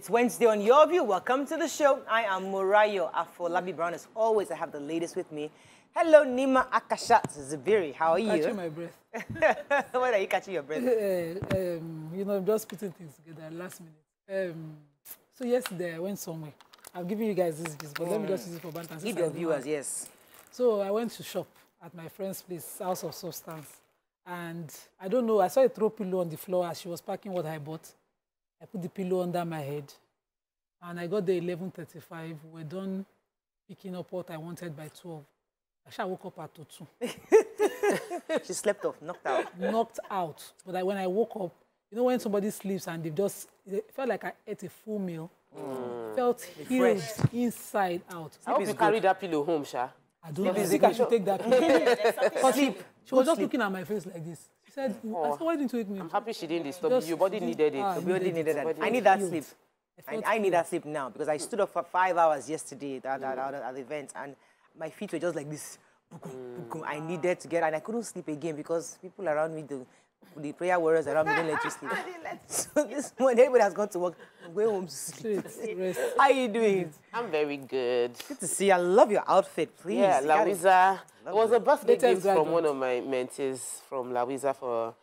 It's Wednesday on Your View. Welcome to the show. I am Murayo Afolabi Brown. As always, I have the ladies with me. Hello, Nima Akashat Zubiri. How are you? Catching my breath. When are you catching your breath? You know, I'm just putting things together last minute. So yesterday I went somewhere. I've given you guys this gist, but let me just use it for banter. Give your viewers, yes. So I went to shop at my friend's place, House of Substance. And I don't know, I saw a throw pillow on the floor as she was packing what I bought. I put the pillow under my head. And I got there 11:35. We're done picking up what I wanted by 12. Actually, I woke up at 2. She slept off, knocked out. Knocked out. But when I woke up, you know when somebody sleeps and it felt like I ate a full meal. Felt healed inside out. I hope you carried that pillow home, Sha. I don't know. I think I should take that pillow. She was just looking at my face like this. She said, I said, why didn't you wake me? I'm happy she didn't disturb you. Your body needed it. Your body needed that. I need that sleep. I need that sleep now because I stood up for 5 hours yesterday at the event and my feet were just like this. I needed to get, and I couldn't sleep again because people around me, the prayer warriors around me, don't let you sleep. So this morning, everybody has gone to work. I'm going home to sleep. How are you doing? I'm very good. Good to see you. I love your outfit, please. Yeah, Lawiza. It was a birthday gift from one of my mentees from Lawiza for.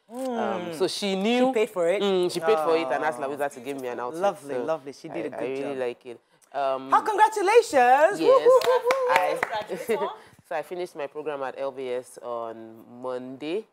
So she knew. She paid for it? She paid for it and asked Lawiza to give me an outfit. Lovely, so lovely. She did a good job. I really like it. Congratulations! Yes. So I finished my program at LBS on Monday.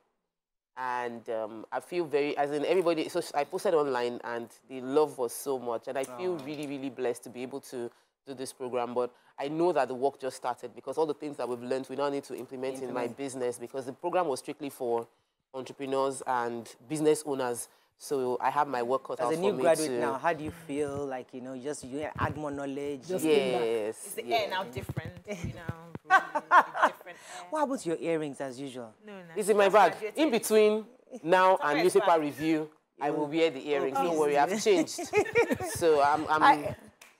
And I feel very, as in everybody, so I posted online and the love was so much. And I feel really, really blessed to be able to do this program. But I know that the work just started because all the things that we've learned, we now need to implement in my business because the program was strictly for entrepreneurs and business owners. So I have my work cut out for me. As a new graduate now, how do you feel? Like, you know, you add more knowledge? Yes. Is the air now different, you know? Really different air. What about your earrings as usual? No. It's in my bag. In between now and newspaper review, I will wear the earrings. Don't worry, I've changed. So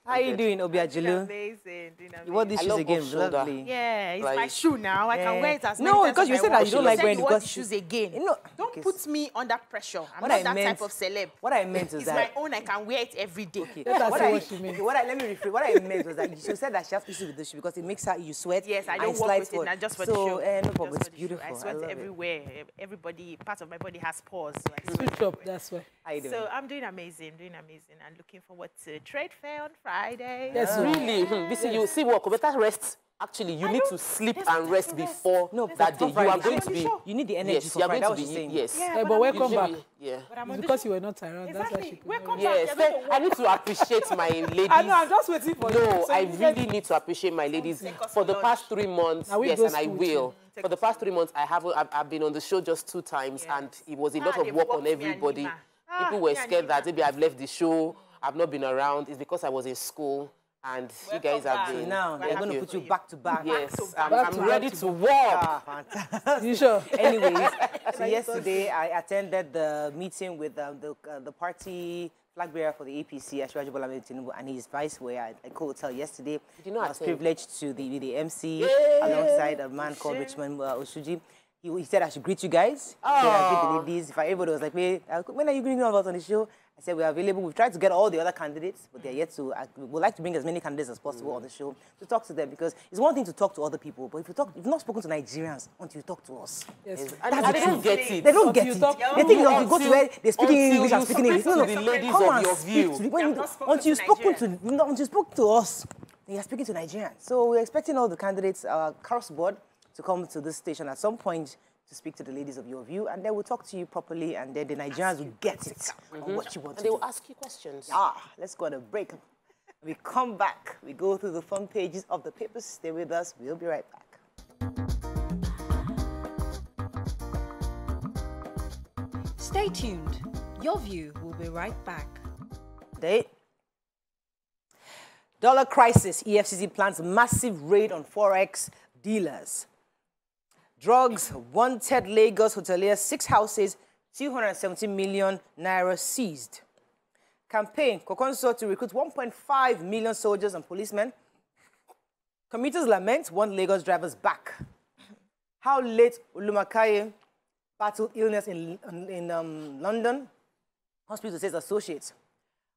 How are you doing, Obiajulu? Amazing. You wore these shoes again, lovely. Yeah, it's my shoe now. I can wear it as many No, times because as you I said want. that you don't like wearing the shoes again. No, don't put me under pressure. I'm what not I that meant, type of celeb. What I meant was it's that... It's my own. I can wear it every day. Okay. Let me rephrase. What I meant was that she said that she has issues with the shoe because it makes her, you sweat. Yes, I don't work with it, not just for the show. No problem, it's beautiful. I sweat everywhere. Everybody, part of my body has pores. So I Switch up, that's why. How you doing? So I'm doing amazing, and looking forward to Trade Fair on Friday. Yes, really. You see what? Better rest. Actually, you need to sleep and rest before that day. You are going to be. You need the energy. Yes, you are going to be. Yes. Yeah, but welcome back. Yeah. It's because you were not around. That's why she couldn't. Yes, I need to appreciate my ladies. I know. I'm just waiting for you. No, I really need to appreciate my ladies for the past 3 months. Yes, and I will. For the past 3 months, I've been on the show just 2 times, and it was a lot of work on everybody. People were scared that maybe I've left the show, I've not been around. It's because I was in school. And you guys have been... Now, they're going to put you back to back. Yes, I'm ready to walk. Fantastic. You sure? Anyways, so yesterday I attended the meeting with the party flag bearer for the APC, Ashwaji Bola Tinubu, and his vice mayor at Hotel yesterday. I was privileged to be the MC alongside a man called Richmond Oshuji. He said I should greet you guys. He said I greet the ladies. Everybody was like, hey, when are you greeting all of us on the show? I said, we're available. We've tried to get all the other candidates, but they're yet to... We'd like to bring as many candidates as possible on the show to talk to them, because it's one thing to talk to other people, but if you've not spoken to Nigerians until you talk to us. Yes. And they don't get it. They don't get it. They think you go to where they're speaking English and speaking English. No, the ladies of your view. Until you spoke to us, you're speaking to Nigerians. So we're expecting all the candidates across board to come to this station at some point to speak to the ladies of your view, and they will talk to you properly, and then the Nigerians will get it on what you want to do. And they will ask you questions. Let's go on a break. We come back. We go through the front pages of the papers. Stay with us. We'll be right back. Stay tuned. Your View will be right back. Date. Dollar crisis. EFCC plans massive raid on Forex dealers. Drugs, wanted Lagos hotelier, 6 houses, 270 million naira seized. Campaign, Kokonso to recruit 1.5 million soldiers and policemen. Commuters lament, want Lagos drivers back. How late Olumakaye battled illness in London. Hospital says associates.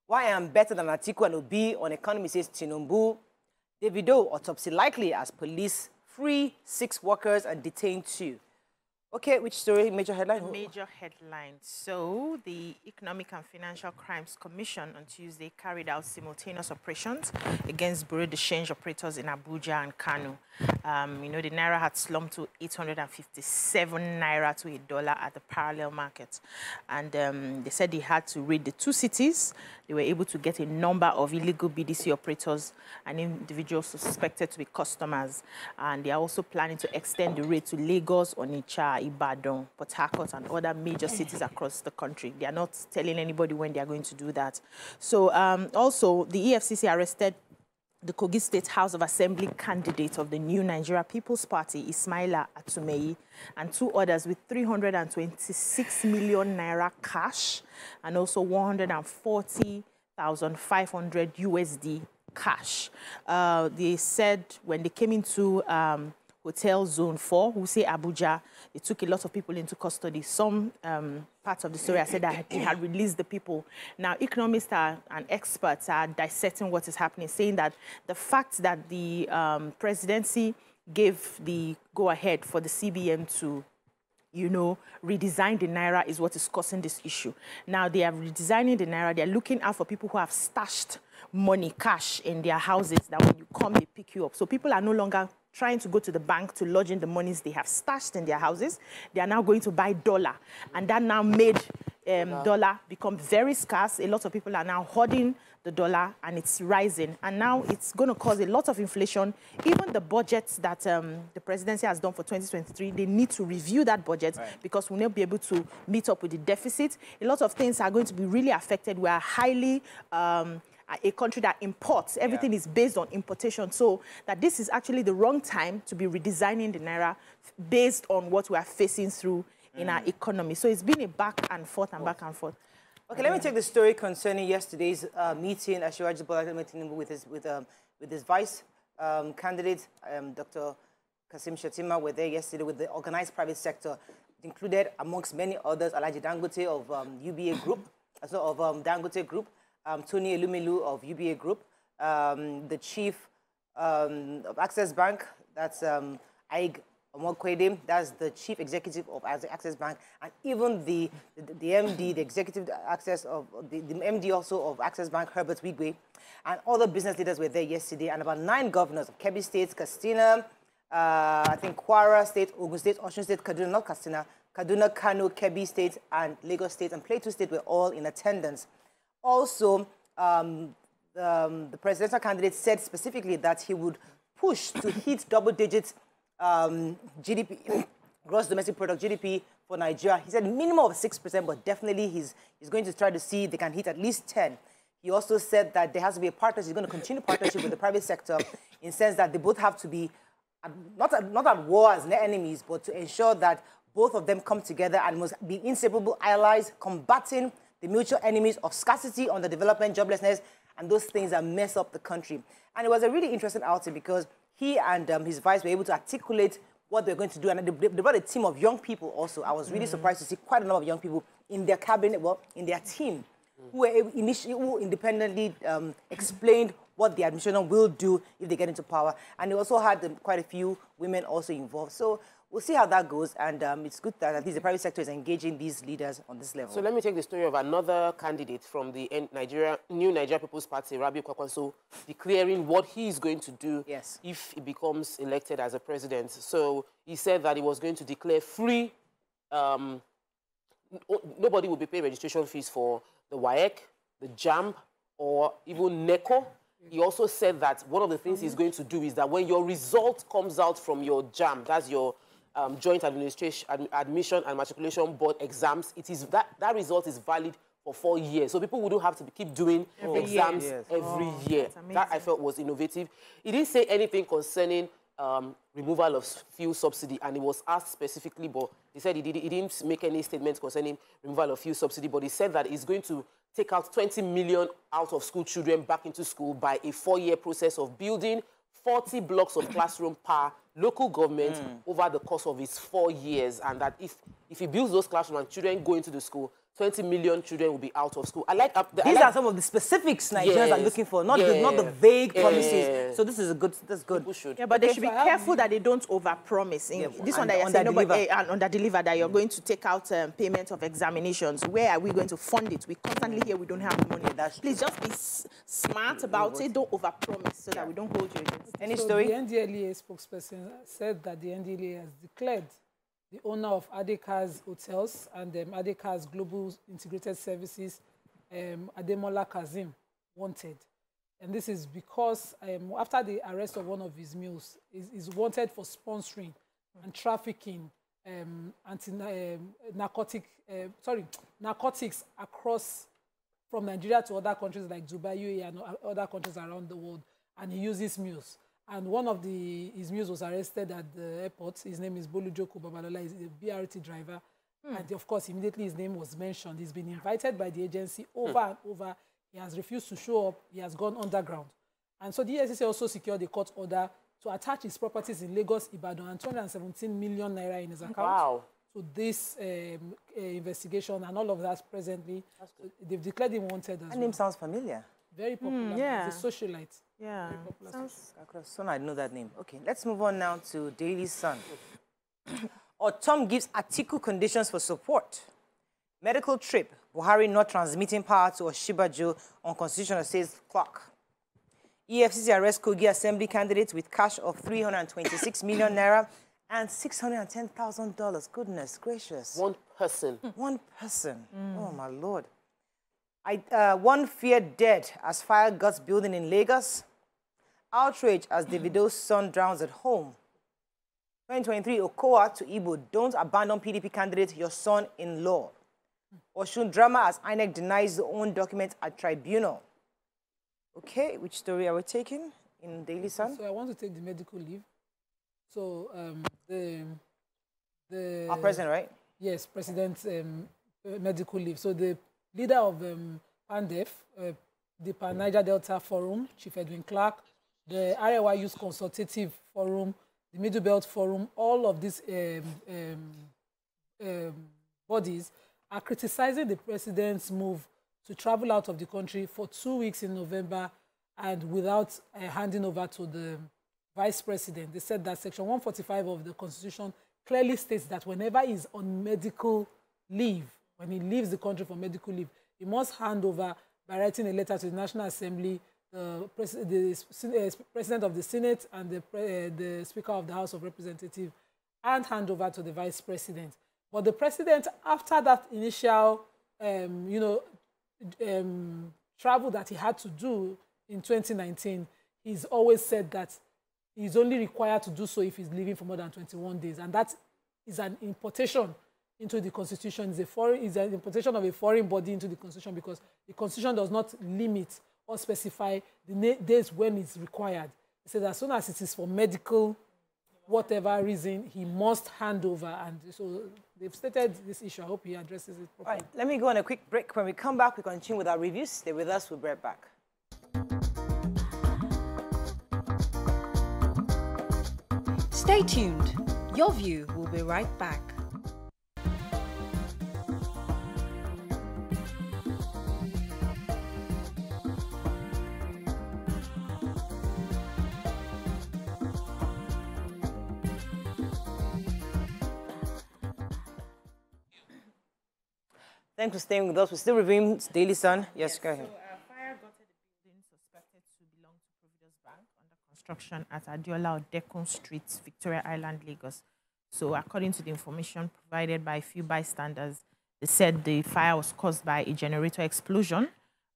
Why I am better than Atiku and Obi on economy, says Tinubu. Davido, autopsy likely as police free 6 workers and detain 2. Okay, which story? Major headline? Major headline. So, the Economic and Financial Crimes Commission on Tuesday carried out simultaneous operations against Bureau de Change operators in Abuja and Kano. You know, the Naira had slumped to 857 Naira to $1 at the parallel market. And they said they had to raid the 2 cities. They were able to get a number of illegal BDC operators and individuals suspected to be customers. And they are also planning to extend the raid to Lagos, Onitsha, Ibadan, Port Harcourt, and other major cities across the country. They are not telling anybody when they are going to do that. So also, the EFCC arrested the Kogi State House of Assembly candidate of the New Nigeria People's Party, Ismaila Atumeyi, and 2 others with 326 million Naira cash and also 140,500 USD cash. They said when they came into Hotel Zone 4, Wuse Abuja, they took a lot of people into custody. Some parts of the story I said that they had released the people. Now, economists and experts are dissecting what is happening, saying that the fact that the presidency gave the go-ahead for the CBN to, you know, redesign the Naira is what is causing this issue. Now, they are redesigning the Naira. They're looking out for people who have stashed money, cash in their houses, that when you come, they pick you up. So people are no longer trying to go to the bank to lodge in the monies they have stashed in their houses. They are now going to buy dollar. And that now made dollar become very scarce. A lot of people are now hoarding the dollar and it's rising. And now it's going to cause a lot of inflation. Even the budgets that the presidency has done for 2023, they need to review that budget because we'll not be able to meet up with the deficit. A lot of things are going to be really affected. We are highly a country that imports. Everything is based on importation. So that this is actually the wrong time to be redesigning the Naira based on what we are facing through in our economy. So it's been a back and forth and back and forth. Okay, let me take the story concerning yesterday's meeting at Asiwaju Bola Ahmed Tinubu with his vice candidate, Dr. Kasim Shettima, were there yesterday with the organized private sector. It included, amongst many others, Alhaji Dangote of UBA Group, of Dangote Group, Tony Elumelu of UBA Group, the chief of Access Bank, that's Aig Omokwedim, that's the chief executive of Access Bank, and even the MD, the executive access of the MD also of Access Bank, Herbert Wigwe, and other business leaders were there yesterday, and about 9 governors of Kebbi State, Katsina, I think Kwara State, Ogun State, Osun State, Kaduna, not Katsina, Kaduna, Kano, Kebbi State, and Lagos State, and Plateau State were all in attendance. Also, the presidential candidate said specifically that he would push to hit double-digit GDP, gross domestic product, GDP for Nigeria. He said minimum of 6%, but definitely he's going to try to see if they can hit at least 10. He also said that there has to be a partnership. He's going to continue partnership with the private sector in the sense that they both have to be not at war as enemies, but to ensure that both of them come together and must be inseparable allies, combating the mutual enemies of scarcity, underdevelopment, joblessness, and those things that mess up the country. And it was a really interesting outing because he and his vice were able to articulate what they're going to do. And they brought a team of young people also. I was really surprised to see quite a number of young people in their cabinet, well, in their team, who independently explained what the administration will do if they get into power. And they also had quite a few women also involved. So we'll see how that goes, and it's good that at least the private sector is engaging these leaders on this level. So let me take the story of another candidate from the New Nigeria People's Party, Rabiu Kwakwanso, declaring what he is going to do if he becomes elected as a president. So he said that he was going to declare free, nobody will be paying registration fees for the WAEC, the JAMB, or even NECO. He also said that one of the things he's going to do is that when your result comes out from your JAMB, that's your Joint Admission and Matriculation Board exams, it is that result is valid for 4 years. So people wouldn't have to keep doing exams every year. That I felt was innovative. He didn't say anything concerning removal of fuel subsidy, and he was asked specifically, but he said he didn't make any statements concerning removal of fuel subsidy, but he said that he's going to take out 20 million out of school children back into school by a 4-year process of building 40 blocks of classroom per local government over the course of its 4 years, and that if he builds those classrooms and children go into the school, 20 million children will be out of school. These are some of the specifics Nigerians are looking for, not the vague promises. So this is that's good. Yeah, but they should be careful that they don't overpromise. This one that you're saying, under-deliver, that you're going to take out payment of examinations. Where are we going to fund it? We constantly hear we don't have money. Please just be smart about it. Don't overpromise so that we don't hold you against it. Any story? The NDLEA spokesperson said that the NDLEA has declared the owner of Adeka's Hotels and Adeka's Global Integrated Services, Ademola Kazim, wanted. And this is because after the arrest of one of his mules, he's wanted for sponsoring and trafficking narcotics across from Nigeria to other countries like Dubai, UAE, and other countries around the world. And he uses mules. And one of his mules was arrested at the airport. His name is Bolujoko Babalola. He's a BRT driver. And of course, immediately his name was mentioned. He's been invited by the agency over and over. He has refused to show up. He has gone underground. And so the EFCC also secured a court order to attach his properties in Lagos, Ibadan, and 217 million naira in his account to this investigation. And all of that presently, they've declared him wanted as well. That name sounds familiar. Very popular. He's a socialite. Yeah. I know that name. Okay, let's move on now to Daily Sun. Tom gives Atiku conditions for support. Medical trip. Buhari not transmitting power to Oshibaju on constitutional says clock. EFCC arrests Kogi Assembly candidates with cash of 326 million naira and $610,000. Goodness gracious. One person. One person. Oh, my Lord. One feared dead as fire guts building in Lagos. Outrage as Davido's son drowns at home. 2023, Okoa to Igbo, don't abandon PDP candidate, your son-in-law. Oshun drama as INEC denies the own document at tribunal. Okay, which story are we taking in Daily Sun? So I want to take the medical leave. So our president, right? Yes, president's medical leave. So the leader of PANDEF, the Pan Niger Delta Forum, Chief Edwin Clark, the Arewa Youth Consultative Forum, the Middle Belt Forum, all of these bodies are criticizing the president's move to travel out of the country for 2 weeks in November and without handing over to the vice president. They said that Section 145 of the Constitution clearly states that whenever he's on medical leave, when he leaves the country for medical leave, he must hand over by writing a letter to the National Assembly, the President of the Senate and the Speaker of the House of Representatives, and hand over to the Vice President. But the President, after that initial, travel that he had to do in 2019, he's always said that he's only required to do so if he's leaving for more than 21 days. And that is an importation into the Constitution. It's an importation of a foreign body into the Constitution because the Constitution does not limit or specify the days when it's required. It says as soon as it is for medical, whatever reason, he must hand over. And so they've stated this issue. I hope he addresses it properly. All right, let me go on a quick break. When we come back, we continue with our reviews. Stay with us. We'll be right back. Stay tuned. Your View will be right back. Thanks for staying with us. We're still reviewing Daily Sun. Yes, go ahead. So, fire gutted a building suspected to belong to Providence Bank under construction at Adiola Odekun Street, Victoria Island, Lagos. So, according to the information provided by a few bystanders, they said the fire was caused by a generator explosion,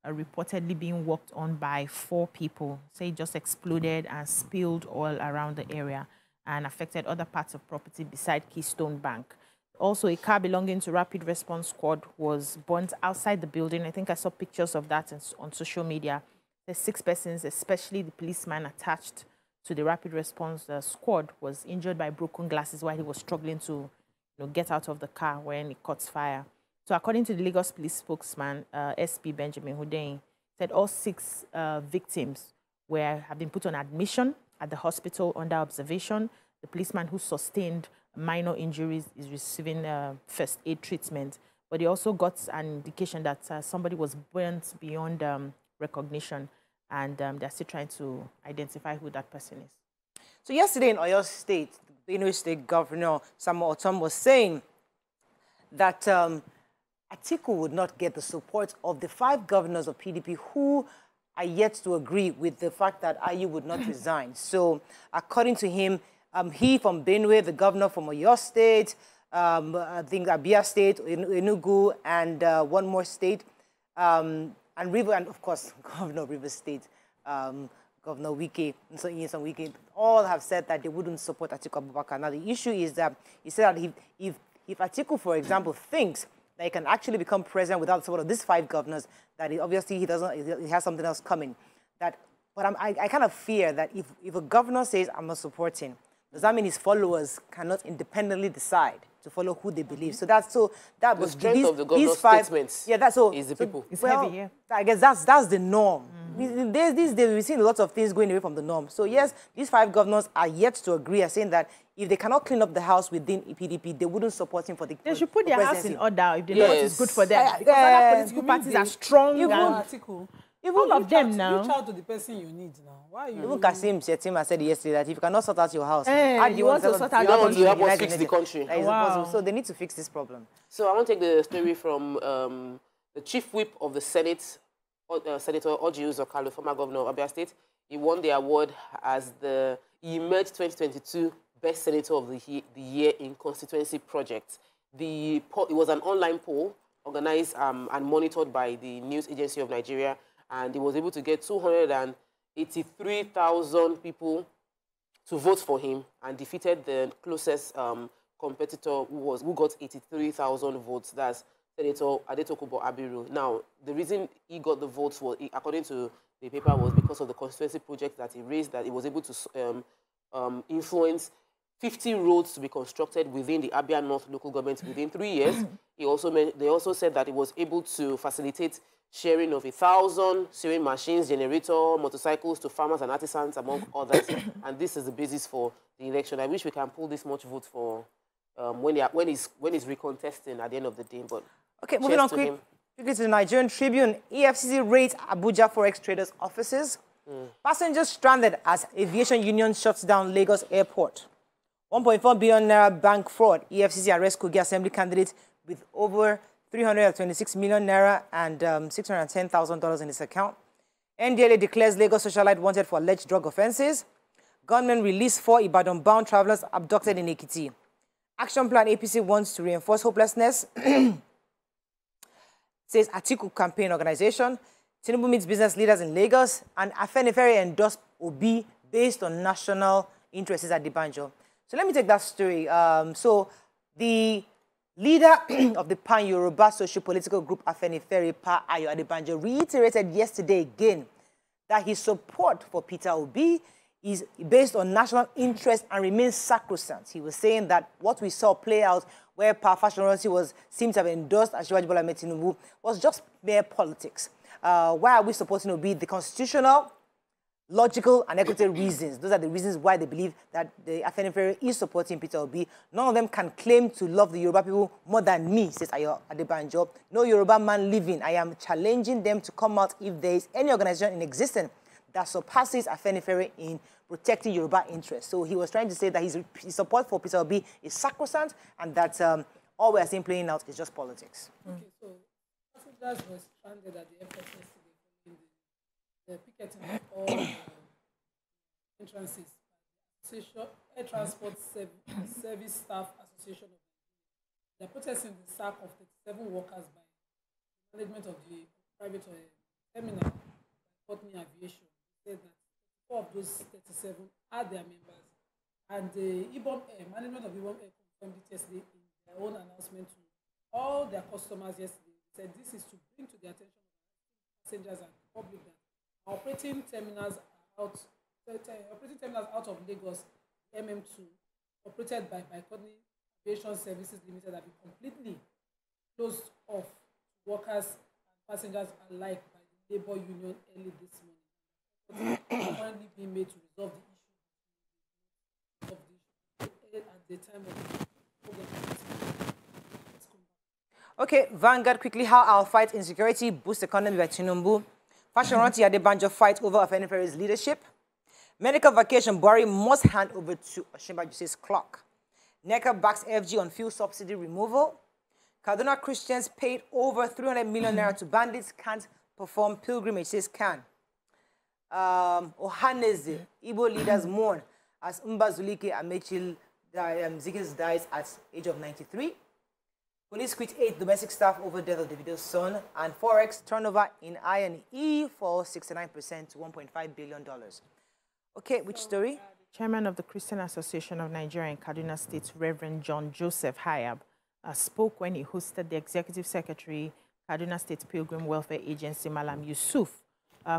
reportedly being worked on by 4 people. So, it just exploded and spilled all around the area and affected other parts of property beside Keystone Bank. Also, a car belonging to Rapid Response Squad was burnt outside the building. I think I saw pictures of that on social media. There's 6 persons, especially the policeman attached to the Rapid Response Squad, was injured by broken glasses while he was struggling to get out of the car when it caught fire. So according to the Lagos Police spokesman, SP Benjamin Hundeyin, said all 6 victims have been put on admission at the hospital under observation. The policeman who sustained minor injuries is receiving first aid treatment, but they also got an indication that somebody was burnt beyond recognition, and they're still trying to identify who that person is. So yesterday in Oyo State, the Benue State Governor Samuel Otom was saying that Atiku would not get the support of the 5 governors of PDP who are yet to agree with the fact that Ayu would not resign. So according to him, he from Benue, the governor from Oyo State, I think Abia State, Enugu, and one more state, and of course, Governor of River State, Governor Wike, so Wike, all have said that they wouldn't support Atiku Abubakar. Now, the issue is that he said that if Atiku, for example, thinks that he can actually become president without the support of these 5 governors, that obviously he has something else coming. But I kind of fear that if a governor says, I'm not supporting, does that mean his followers cannot independently decide to follow who they believe? So that was the strength of the governor's statements. Yeah, that's so. Is the people. It's heavy, yeah. I guess that's the norm. These days we've seen a lot of things going away from the norm. So yes, these 5 governors are yet to agree, are saying that if they cannot clean up the house within PDP, they wouldn't support him for the They should put their house in order if they know what is good for them. Yeah, Because other political parties are strong. All of them now. Reach out to the person you need now. Why are you? Even Kasim Shettima said yesterday that if you cannot sort out your house, how do you want to sort out your country? You want to fix the country. Wow. So they need to fix this problem. So I want to take the story from the chief whip of the Senate, Senator Orji Uzor, former governor of Abia State. He won the award as he emerged 2022 Best Senator of the Year in Constituency Project. It was an online poll organized and monitored by the News Agency of Nigeria, and he was able to get 283,000 people to vote for him and defeated the closest competitor who got 83,000 votes. That's Senator Adetokunbo Abiru. Now, the reason he got the votes was, according to the paper, was because of the constituency project that he raised, that he was able to influence 50 roads to be constructed within the Abia North local government within 3 years. They also said that he was able to facilitate sharing of 1,000 sewing machines, generator, motorcycles to farmers and artisans, among others. And this is the basis for the election. I wish we can pull this much vote for when he's recontesting at the end of the day. But okay, moving on quickly to the Nigerian Tribune. EFCC raids Abuja Forex traders' offices. Passengers stranded as aviation union shuts down Lagos airport. 1.4 billion naira bank fraud. EFCC arrests Kogi Assembly candidate with over 326 million naira and $610,000 in his account. NDLA declares Lagos socialite wanted for alleged drug offenses. Gunmen release 4 Ibadan-bound travelers abducted in Ekiti. Action plan APC wants to reinforce hopelessness. Says Atiku campaign organization. Tinubu meets business leaders in Lagos. And Afenifere endorsed Obi based on national interests at Dibanjo. So let me take that story. So the leader of the pan-Yoruba socio-political group Afenifere, Pa Ayo Adebanjo, reiterated yesterday again that his support for Peter Obi is based on national interest and remains sacrosanct. He was saying that what we saw play out where Pa Fashion seemed to have endorsed Asiwaju Bola Ahmed Tinubu was just mere politics. Why are we supporting Obi? The constitutional, logical and equitable reasons. Those are the reasons why they believe that the Afenifere is supporting Peter Obi. None of them can claim to love the Yoruba people more than me, says Ayo Adebanjo. No Yoruba man living. I am challenging them to come out if there is any organization in existence that surpasses Afenifere in protecting Yoruba interests. So he was trying to say that his support for Peter Obi is sacrosanct and that all we are seeing playing out is just politics. Okay, so passengers were stranded at the airport yesterday in the picketing of all entrances. Air Transport Service Staff Association of Nigeria. They're protesting the sack of 37 workers by the management of the private terminal, Putney Aviation. Said that 4 of those 37 are their members, and the management of Ibom Air confirmed it yesterday in their own announcement to all their customers yesterday. They said this is to bring to the attention of passengers and the public that operating terminals out of Lagos, MM2, operated by Putney Aviation Services Limited, have been completely closed off to workers and passengers alike by the labor union early this morning. Currently being made to resolve the issue at the time of the program. Okay, Vanguard, quickly, how I'll fight insecurity, boost economy by Tinubu. Fashion Ranti Adebanjo fight over Afenifere's leadership. Medical vacation, Buhari must hand over to Oshimba Justice clock. NECA backs FG on fuel subsidy removal. Kaduna Christians paid over 300 million naira to bandits, can't perform pilgrimage, says can. Ohaneze, Igbo leaders mourn as Mbazulike Amechil Zikis dies at age of 93. Police quit 8 domestic staff over death of Davido's son. And Forex turnover in I&E falls 69% to $1.5 billion. Okay, which story? Chairman of the Christian Association of Nigeria in Kaduna State, Reverend John Joseph Hayab, spoke when he hosted the Executive Secretary, Kaduna State Pilgrim Welfare Agency, Malam Yusuf,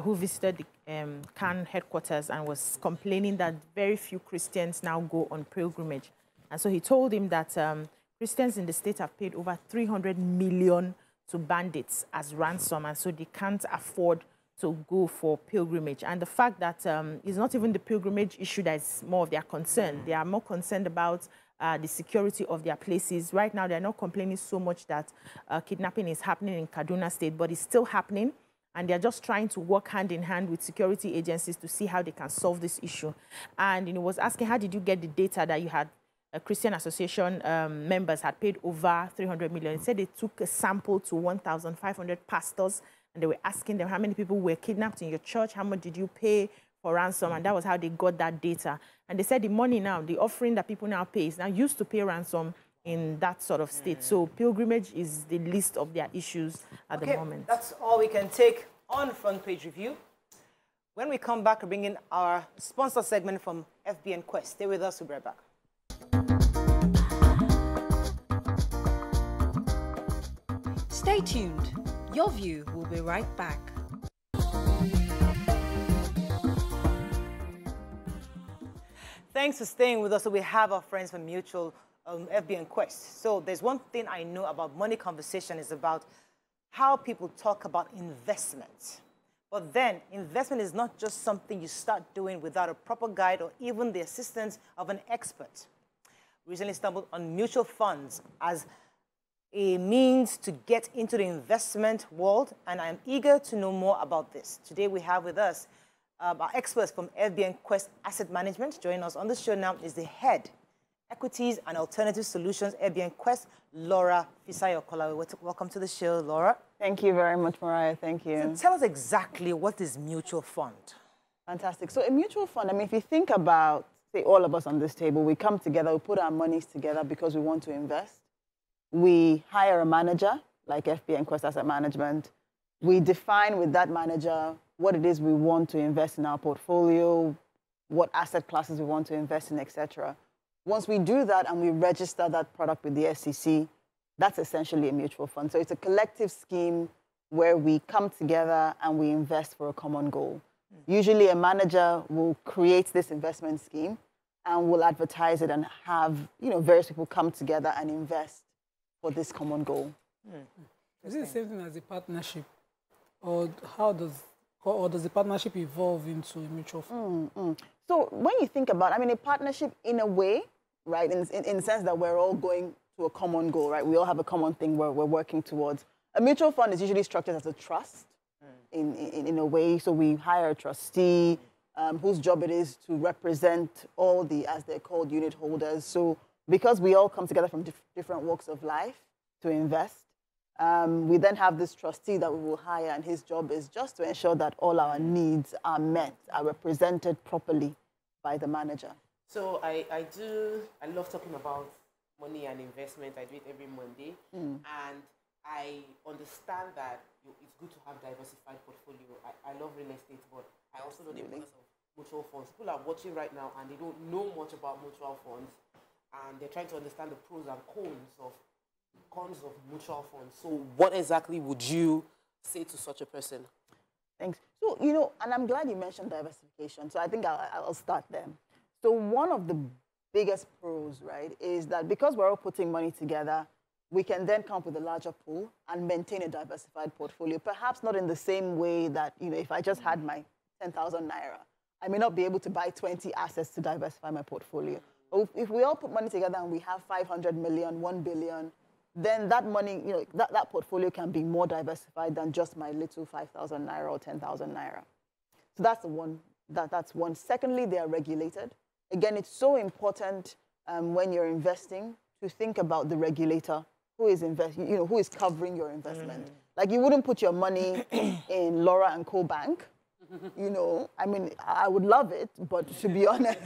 who visited the CAN headquarters and was complaining that very few Christians now go on pilgrimage. And so he told him that Christians in the state have paid over 300 million to bandits as ransom, and so they can't afford to go for pilgrimage. And the fact that it's not even the pilgrimage issue that is more of their concern. They are more concerned about the security of their places. Right now, they're not complaining so much that kidnapping is happening in Kaduna State, but it's still happening. And they're just trying to work hand in hand with security agencies to see how they can solve this issue. And was asking, how did you get the data that you had Christian Association members had paid over 300 million? He said they took a sample to 1,500 pastors, and they were asking them how many people were kidnapped in your church, how much did you pay for ransom, and that was how they got that data. And they said the money now, the offering that people now pay is now used to pay ransom in that sort of state. So pilgrimage is the least of their issues at the moment. That's all we can take on Front Page Review. When we come back, we bring in our sponsor segment from FBN Quest. Stay with us, we'll be right back. Stay tuned. Your View will be right back. Thanks for staying with us. So we have our friends from Mutual FBN Quest. So there's one thing I know about money conversation is about how people talk about investment. But then investment is not just something you start doing without a proper guide or even the assistance of an expert. Recently stumbled on mutual funds as a means to get into the investment world, and I'm eager to know more about this. Today we have with us our experts from FBN Quest Asset Management. Joining us on the show now is the head, Equities and Alternative Solutions, FBN Quest, Laura Fisayo-Kolawe. Welcome to the show, Laura. Thank you very much, Mariah. Thank you. So tell us exactly what is mutual fund. Fantastic. So a mutual fund, I mean, if you think about, say, all of us on this table, we come together, we put our monies together because we want to invest. We hire a manager, like FBN Quest Asset Management. We define with that manager what it is we want to invest in our portfolio, what asset classes we want to invest in, etc. Once we do that and we register that product with the SEC, that's essentially a mutual fund. So it's a collective scheme where we come together and we invest for a common goal. Usually a manager will create this investment scheme and will advertise it and have various people come together and invest for this common goal. Is it the same thing as a partnership? Or does the partnership evolve into a mutual fund? So when you think about it, I mean, a partnership in a way, right, in the sense that we're all going to a common goal, right? We all have a common thing we're working towards. A mutual fund is usually structured as a trust in a way. So we hire a trustee whose job it is to represent all the, as they're called, unit holders. So because we all come together from different walks of life to invest, we then have this trustee that we will hire, and his job is just to ensure that all our needs are met, are represented properly by the manager. So I love talking about money and investment. I do it every Monday. And I understand that it's good to have diversified portfolio. I love real estate, but I also know the importance of mutual funds. People are watching right now and they don't know much about mutual funds, and they're trying to understand the pros and cons of mutual funds. So what exactly would you say to such a person? Thanks. So, and I'm glad you mentioned diversification. So I think I'll start there. So one of the biggest pros, right, is that because we're all putting money together, we can then come up with a larger pool and maintain a diversified portfolio. Perhaps not in the same way that, if I just had my 10,000 naira, I may not be able to buy 20 assets to diversify my portfolio. But if we all put money together and we have 500 million, 1 billion, then that money, you know, that portfolio can be more diversified than just my little 5,000 naira or 10,000 naira. So that's the one. That's one. Secondly, they are regulated. Again, it's so important when you're investing to think about the regulator who is who is covering your investment. Like, you wouldn't put your money in Laura and Co Bank. You know, I mean, I would love it, but to be honest,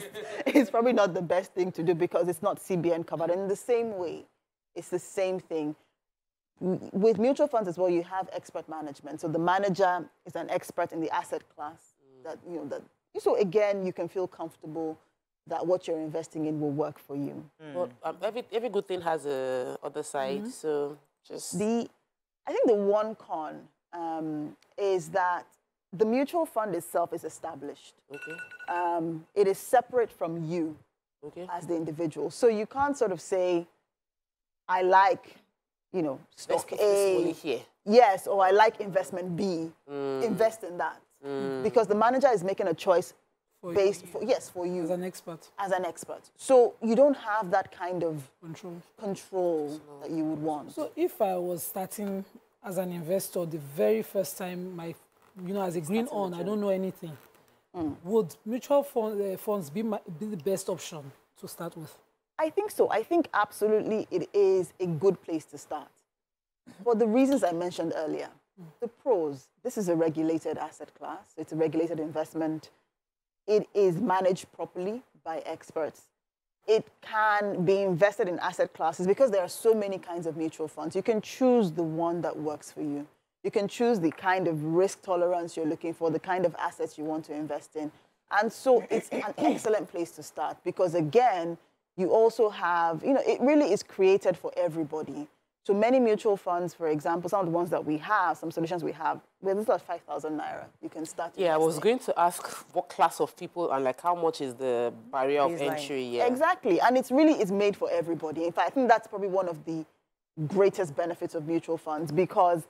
it's probably not the best thing to do because it's not CBN covered. And in the same way, it's the same thing. With mutual funds as well, you have expert management. So the manager is an expert in the asset class. So again, you can feel comfortable that what you're investing in will work for you. But every good thing has a other side. So just I think the one con is that the mutual fund itself is established. Okay. It is separate from you as the individual. So you can't sort of say, I like, you know, stock A. Here. Yes, or I like investment B. Invest in that. Because the manager is making a choice for you. As an expert. As an expert. So you don't have that kind of control that you would want. So if I was starting as an investor the very first time, as a green on, I don't know anything, would mutual funds be the best option to start with? I think so. I think absolutely it is a good place to start. For the reasons I mentioned earlier. The pros, this is a regulated asset class. It's a regulated investment. It is managed properly by experts. It can be invested in asset classes because there are so many kinds of mutual funds. You can choose the one that works for you. You can choose the kind of risk tolerance you're looking for, the kind of assets you want to invest in. And so it's an excellent place to start because, again, you also have, it really is created for everybody. So many mutual funds, for example, some of the ones that we have, some solutions we have, this is like 5,000 naira. You can start. Yeah, I was going to ask what class of people and like how much is the barrier of entry? Yeah. Exactly, and it's made for everybody. In fact, I think that's probably one of the greatest benefits of mutual funds because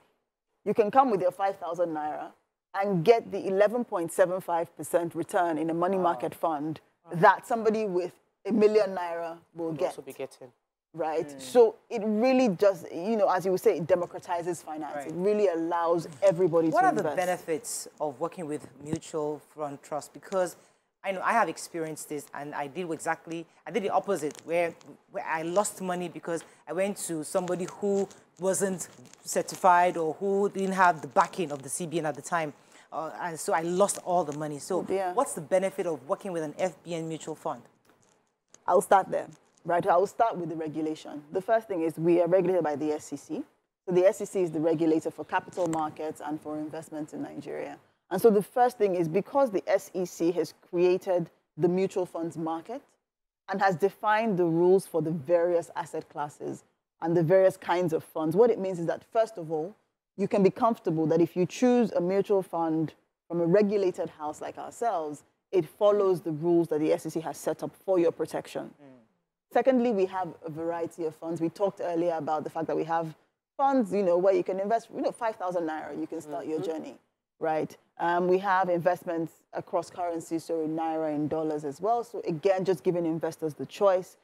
you can come with your 5,000 naira and get the 11.75% return in a money market fund that somebody with 1 million naira will get. Also be getting. Right? So it really does, as you would say, it democratizes finance. Right. It really allows everybody to invest. What are the benefits of working with mutual fund trust? Because I know I have experienced this, and I did the opposite, where I lost money because I went to somebody who wasn't certified or who didn't have the backing of the CBN at the time. And so I lost all the money. So what's the benefit of working with an FBN mutual fund? I'll start there. Right, I will start with the regulation. The first thing is we are regulated by the SEC. So the SEC is the regulator for capital markets and for investments in Nigeria. And so the first thing is because the SEC has created the mutual funds market and has defined the rules for the various asset classes and the various kinds of funds, what it means is that, first of all, you can be comfortable that if you choose a mutual fund from a regulated house like ourselves, it follows the rules that the SEC has set up for your protection. Secondly, we have a variety of funds. We talked earlier about the fact that we have funds, where you can invest, 5,000 naira, you can start your journey, right? We have investments across currencies, so in naira, in dollars as well. So again, just giving investors the choice.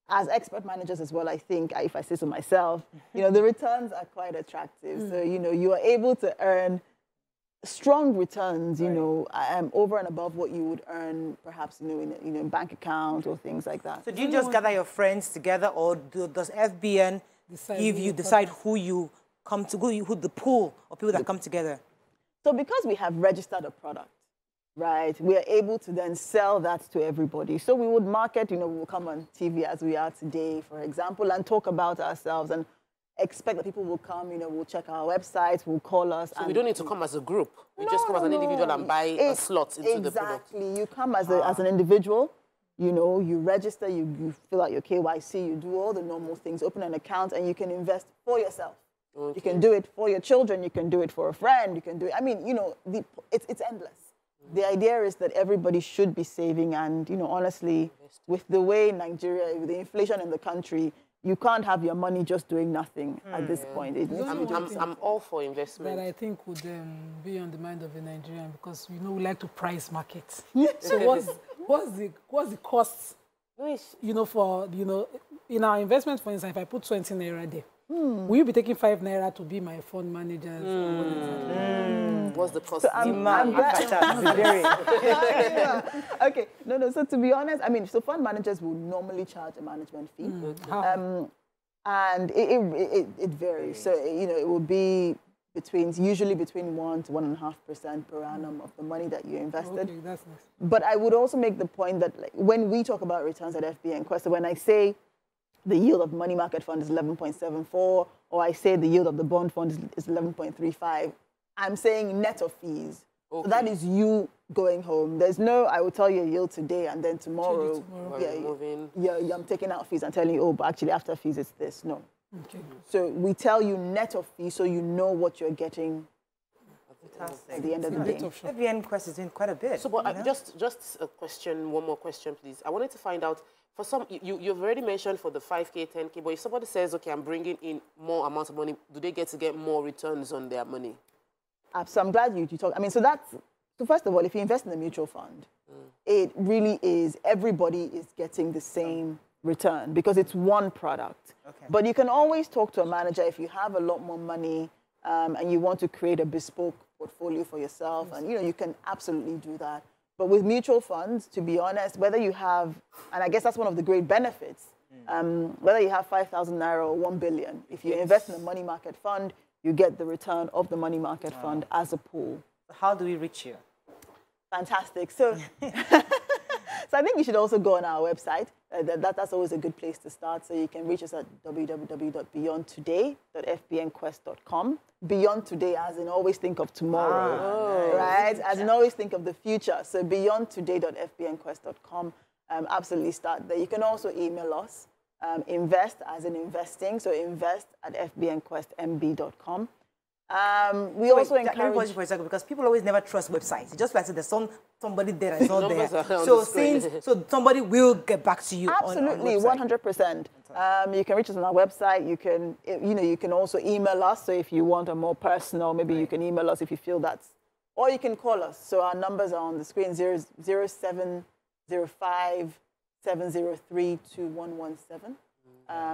As expert managers as well, I think, if I say so myself, the returns are quite attractive. So, you are able to earn strong returns, over and above what you would earn perhaps, in a bank account or things like that. So do you just gather your friends together, or does FBN decide who you come to, who the pool of people that come together? So because we have registered a product, right, we are able to then sell that to everybody. So we would market, we will come on TV as we are today, for example, and talk about ourselves and expect that people will come, we'll check our websites, we'll call us. So we don't need to come as a group. We just come as an individual and buy a slot into the product. Exactly. You come as an individual, you register, you fill out your KYC, you do all the normal things, open an account, and you can invest for yourself. Okay. You can do it for your children, you can do it for a friend, you can do it. I mean, it's endless. The idea is that everybody should be saving, and, honestly, with the way Nigeria, with the inflation in the country, you can't have your money just doing nothing at this point. I'm all for investment. That I think would be on the mind of a Nigerian, because we like to price markets. So what's the cost? For in our investment, for instance, if I put 20 naira there, Will you be taking 5 naira to be my fund manager? What's the cost? So I'm glad. Okay, no. So to be honest, I mean, so fund managers will normally charge a management fee, and it varies. So you know, it will be usually between 1 to 1.5% per annum of the money that you invested. Okay, that's nice. But I would also make the point that like, when we talk about returns at FBN Quest, when I say the yield of the money market fund is 11.74, or I say the yield of the bond fund is 11.35, I'm saying net of fees. Okay. So that is you going home. There's no, I will tell you a yield today and then tomorrow. I'm taking out fees and telling you, oh, but actually after fees it's this. No. Okay. So we tell you net of fees so you know what you're getting at the end of the day. FBN Quest is doing quite a bit. So, but just a question, one more question, please. I wanted to find out, for some, you've already mentioned for the 5K, 10K, but if somebody says, okay, I'm bringing in more amount of money, do they get to get more returns on their money? So I'm glad you talk. I mean, so first of all, if you invest in a mutual fund, it really is, everybody is getting the same return because it's one product. Okay. But you can always talk to a manager if you have a lot more money and you want to create a bespoke portfolio for yourself, and you know, you can absolutely do that. But with mutual funds, to be honest, whether you have, and I guess that's one of the great benefits, whether you have 5,000 naira or 1 billion, if you invest in a money market fund, you get the return of the money market fund as a pool. How do we reach you? Fantastic. So, so I think you should also go on our website. That's always a good place to start. So you can reach us at www.beyondtoday.fbnquest.com. Beyond today, as in always think of tomorrow, right? As in always think of the future. So beyondtoday.fbnquest.com. Absolutely start there. You can also email us. Invest as in investing. So invest@fbnquestmb.com. We also encourage... Let me pause you for a second, because people always never trust websites. It's just like there's somebody there that's not there. So somebody will get back to you. Absolutely, 100%. You can reach us on our website. You can, you can also email us. So if you want a more personal, maybe you can email us if you feel that's, or you can call us. So our numbers are on the screen: 0705 703 2117.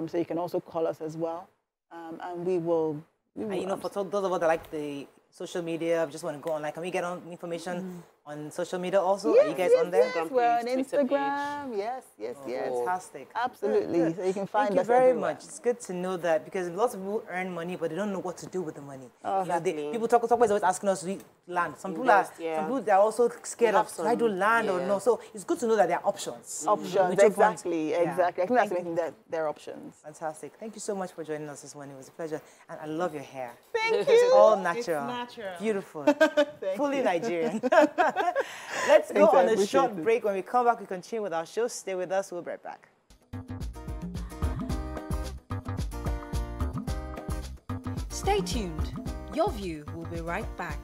So you can also call us as well, and we will. And for those of us that like the social media, just want to go online, can we get on information on social media also? Yes, are you guys on there? Yes, we're on Instagram. Yes. Fantastic. Absolutely. Good. So you can find us Thank you very everywhere. much. It's good to know that, because lots of people earn money, but they don't know what to do with the money. Oh, people talk is always asking us to land. Some people are also scared of, should I do land or no? So it's good to know that there are options. Exactly. I think that's the main thing, that there are options. Fantastic. Thank you so much for joining us this morning. It was a pleasure. And I love your hair. Thank you. It's all natural. It's natural. Beautiful. Fully Nigerian. Let's go on a short break. When we come back, we continue with our show. Stay with us. We'll be right back. Stay tuned. Your View will be right back.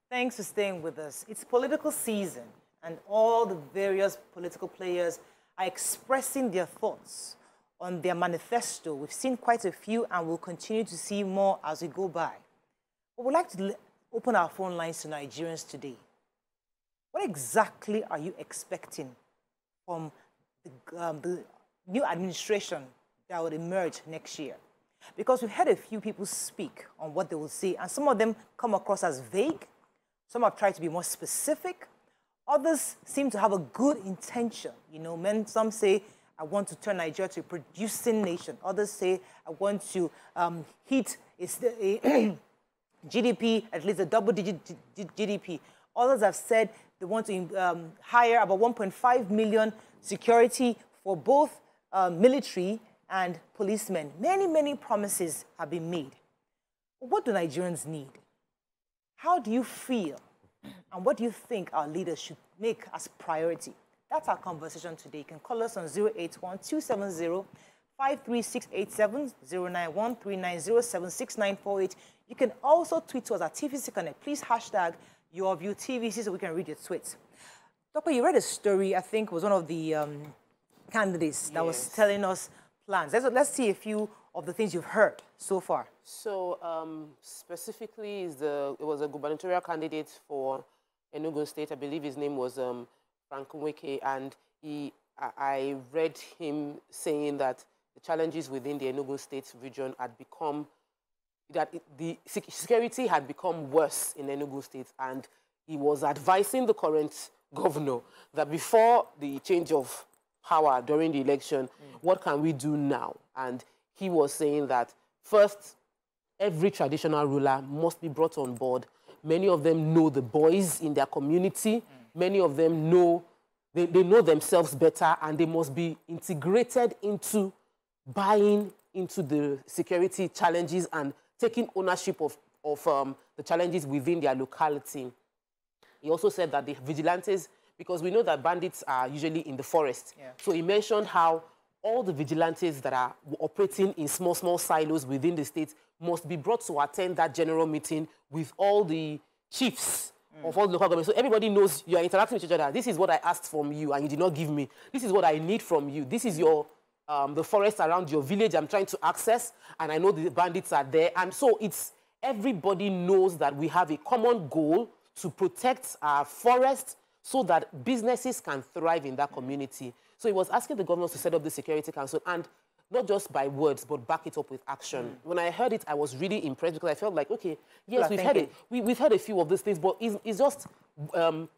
Thanks for staying with us. It's political season, and all the various political players are expressing their thoughts on their manifesto. We've seen quite a few, and we'll continue to see more as we go by. But we'd like to open our phone lines to Nigerians today. What exactly are you expecting from the new administration that will emerge next year? Because we've had a few people speak on what they will say, and some of them come across as vague. Some have tried to be more specific. Others seem to have a good intention. Some say, I want to turn Nigeria to a producing nation. Others say, I want to hit a GDP, at least a double-digit GDP. Others have said they want to hire about 1.5 million security for both military and policemen. Many, many promises have been made. But what do Nigerians need? How do you feel, and what do you think our leaders should make as priority? That's our conversation today. You can call us on 081-270-53687, 091-390-76948. You can also tweet to us at TVC Connect. Please hashtag your view TVC so we can read your tweets. Dr. You read a story, I think was one of the candidates that was telling us plans. Let's see a few of the things you've heard so far. So specifically, it was a gubernatorial candidate for Enugu State. I believe his name was Frank Nweke, and I read him saying that the challenges within the Enugu State region had become, the security had become worse in Enugu State, and he was advising the current governor that before the change of power during the election, what can we do now? And he was saying that first, every traditional ruler must be brought on board. Many of them know the boys in their community. Many of them know, they know themselves better, and they must be integrated into buying into the security challenges and taking ownership of the challenges within their locality. He also said that the vigilantes, because we know that bandits are usually in the forest. So he mentioned how all the vigilantes that are operating in small silos within the state must be brought to attend that general meeting with all the chiefs of all the local governments. So everybody knows you are interacting with each other. This is what I asked from you and you did not give me. This is what I need from you. This is your the forest around your village I'm trying to access, and I know the bandits are there. And so it's everybody knows that we have a common goal to protect our forest so that businesses can thrive in that community. So he was asking the governors to set up the Security Council, and not just by words, but back it up with action. When I heard it, I was really impressed because I felt like, okay, yes, we've heard it. We've heard a few of these things, but it's just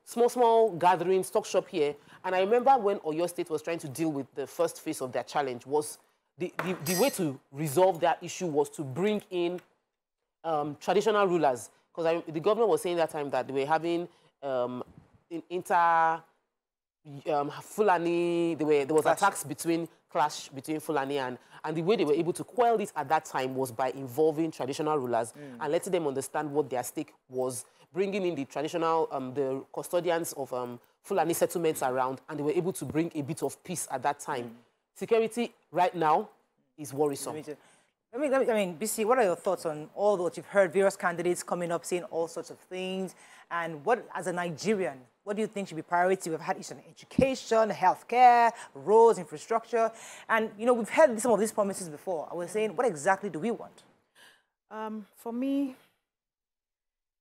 small gatherings, talk shop here. And I remember when Oyo State was trying to deal with the first phase of their challenge, was the way to resolve that issue was to bring in traditional rulers. Because the governor was saying that time that they were having Fulani, there was attacks clash between Fulani and the way they were able to quell it at that time was by involving traditional rulers and letting them understand what their stake was, bringing in the traditional, the custodians of Fulani settlements around, and they were able to bring a bit of peace at that time. Security right now is worrisome. I mean, BC, what are your thoughts on all that you've heard, various candidates coming up saying all sorts of things, and what, as a Nigerian, what do you think should be priority? We've had issues on education, healthcare, roads, infrastructure, and, you know, we've had some of these promises before. I was saying, what exactly do we want? For me,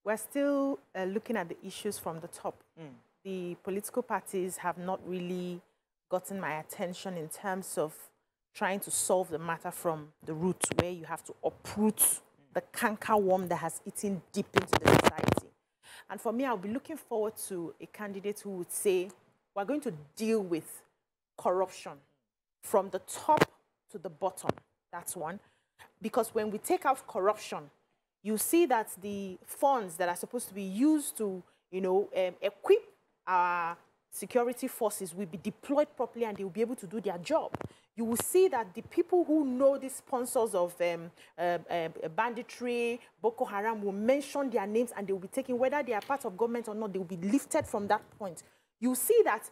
we're still looking at the issues from the top. The political parties have not really gotten my attention in terms of trying to solve the matter from the root, where you have to uproot the cankerworm that has eaten deep into the society. And for me, I'll be looking forward to a candidate who would say, we're going to deal with corruption from the top to the bottom. That's one. Because when we take out corruption, you see that the funds that are supposed to be used to, you know, equip our security forces will be deployed properly and they will be able to do their job. You will see that the people who know the sponsors of banditry, Boko Haram, will mention their names and they will be taken, whether they are part of government or not, they will be lifted from that point. You see that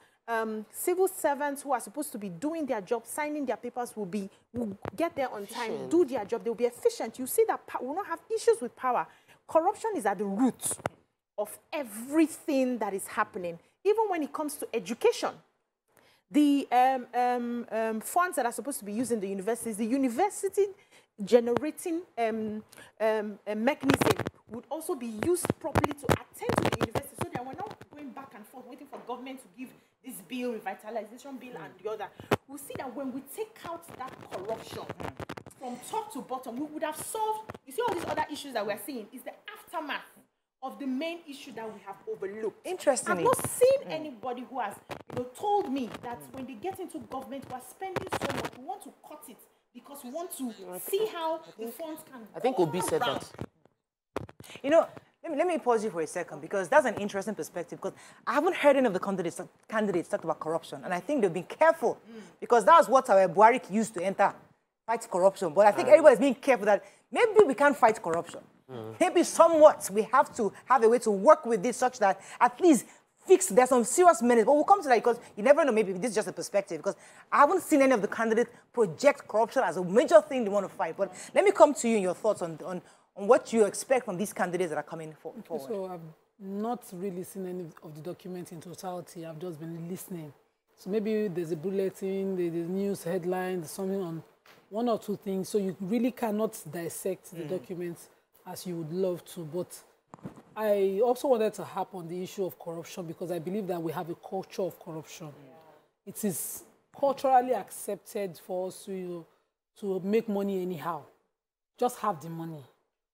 civil servants who are supposed to be doing their job, signing their papers, will get there on time, do their job, they will be efficient. You see that we will not have issues with power. Corruption is at the root of everything that is happening. Even when it comes to education, the funds that are supposed to be used in the universities, the university generating mechanism would also be used properly to attend to the university, so that we're not going back and forth waiting for government to give this bill, revitalization bill, and the other. We'll see that when we take out that corruption from top to bottom, we would have solved, you see, all these other issues that we're seeing is the aftermath of the main issue that we have overlooked. Interestingly, I've not seen anybody who has, you know, told me that when they get into government, we're spending so much, we want to cut it because we want to see how the funds can. I think Obi said that. You know, let me pause you for a second, because that's an interesting perspective, because I haven't heard any of the candidates talk about corruption, and I think they've been careful, because that's what our Buhari used to enter, fight corruption. But I think everybody's being careful that maybe we can't fight corruption. Maybe somewhat we have to have a way to work with this such that at least there's some serious menace. But we'll come to that, because you never know, maybe this is just a perspective, because I haven't seen any of the candidates project corruption as a major thing they want to fight. But let me come to you and your thoughts on on what you expect from these candidates that are coming forward. So I've not really seen any of the documents in totality. I've just been listening. So maybe there's a bulletin, there's a news headline, there's something on one or two things. So you really cannot dissect the documents as you would love to. But I also wanted to harp on the issue of corruption because I believe that we have a culture of corruption. It is culturally accepted for us to make money anyhow. Just have the money.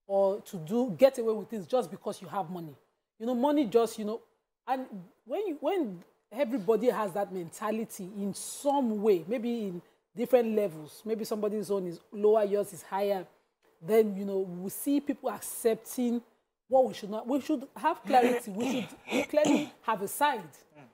Or to get away with things just because you have money. You know, money just, you know, and when everybody has that mentality in some way, maybe in different levels, maybe somebody's own is lower, yours is higher, then, you know, we see people accepting what we should not. We should have clarity. We should clearly have a side.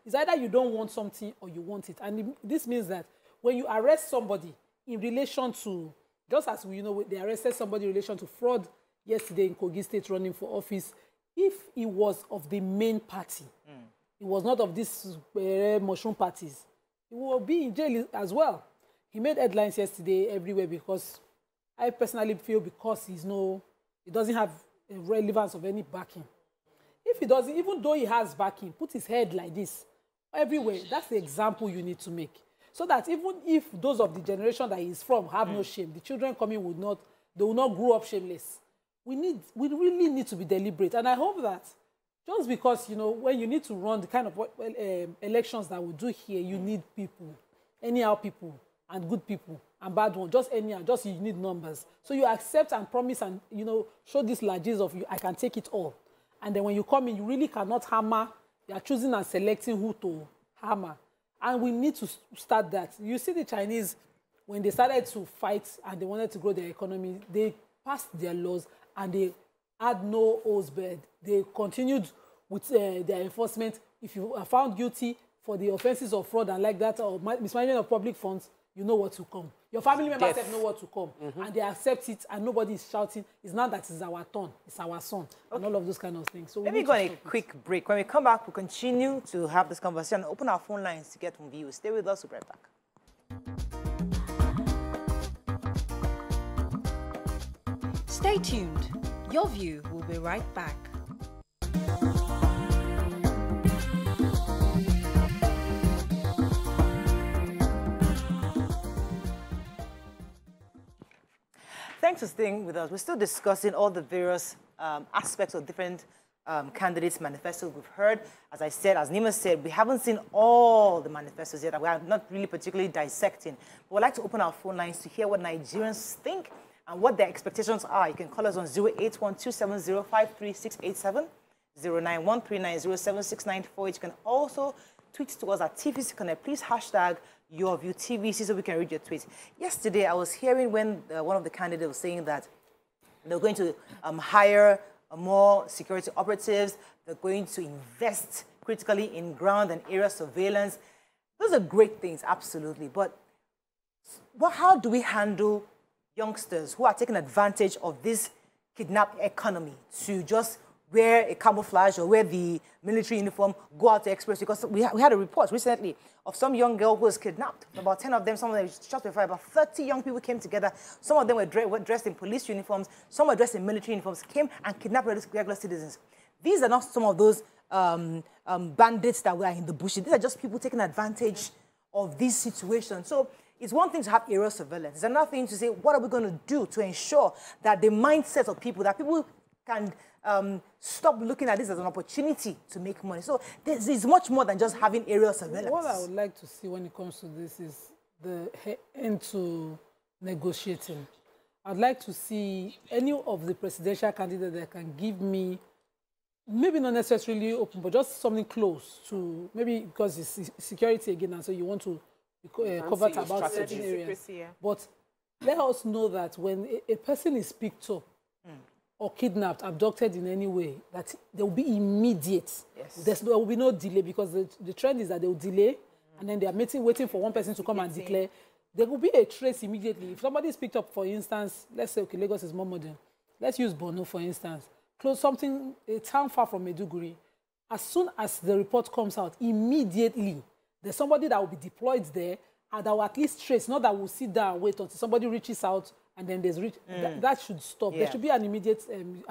It's either you don't want something or you want it. And this means that when you arrest somebody in relation to, just as we know, they arrested somebody in relation to fraud yesterday in Kogi State running for office, if he was of the main party, he was not of these mushroom parties, he will be in jail as well. He made headlines yesterday everywhere because I personally feel because he doesn't have a relevance of any backing. If he doesn't, even though he has backing, put his head like this everywhere. That's the example you need to make. So that even if those of the generation that he's from have no shame, the children coming they will not grow up shameless. We really need to be deliberate. And I hope that just because, you know, when you need to run the kind of elections that we do here, you need people, anyhow people, and good people, and bad ones, just anyhow, just you need numbers. So you accept and promise and, you know, show these largesse of you, I can take it all. And then when you come in, you really cannot hammer. You are choosing and selecting who to hammer. And we need to start that. You see the Chinese, when they started to fight and they wanted to grow their economy, they passed their laws and they had no holds barred. They continued with their enforcement. If you are found guilty for the offenses of fraud and like that, or mismanagement of public funds, you know what to come. Your family members know what to come. And they accept it, and nobody is shouting, it's not that it's our turn, it's our son, and all of those kind of things. So let me go on a quick break. When we come back, we'll continue to have this conversation, open our phone lines to get from views. Stay with us, we'll be right back. Stay tuned. Your View will be right back. Thanks for staying with us. We're still discussing all the various aspects of different candidates' manifestos we've heard. As I said, as Nima said, we haven't seen all the manifestos yet. We are not really particularly dissecting. But we'd like to open our phone lines to hear what Nigerians think and what their expectations are. You can call us on 08127053687, 09139076948. You can also tweet to us at TVC Connect. Please hashtag YourViewTVC so we can read your tweets. Yesterday, I was hearing when one of the candidates was saying that they're going to hire more security operatives. They're going to invest critically in ground and area surveillance. Those are great things, absolutely. But how do we handle youngsters who are taking advantage of this kidnap economy to just wear a camouflage or wear the military uniform, go out to express? Because we had a report recently of some young girl who was kidnapped. About 10 of them, some of them shot with fire. About 30 young people came together. Some of them were dressed in police uniforms. Some were dressed in military uniforms, came and kidnapped regular citizens. These are not some of those bandits that were in the bushes. These are just people taking advantage of these situations. So it's one thing to have aerial surveillance. It's another thing to say, what are we going to do to ensure that the mindset of people, that people can stop looking at this as an opportunity to make money. So there's much more than just having aerial surveillance. What I would like to see when it comes to this is the end to negotiating. I'd like to see any of the presidential candidates that can give me, maybe not necessarily open, but just something close to, maybe because it's security again, and so you want to cover about certain areas. But let us know that when a person is picked up, or kidnapped, abducted in any way, that there will be immediate. Yes. There will be no delay, because the trend is that they will delay, and then they are waiting for one person to come and declare. There will be a trace immediately. If somebody is picked up, for instance, let's say, okay, Lagos is more modern. Let's use Borno, for instance. Close something, a town far from Maiduguri. As soon as the report comes out, immediately, there's somebody that will be deployed there, and that will at least trace, not that we'll sit down and wait until somebody reaches out and then there's rich. That should stop. There should be an immediate, and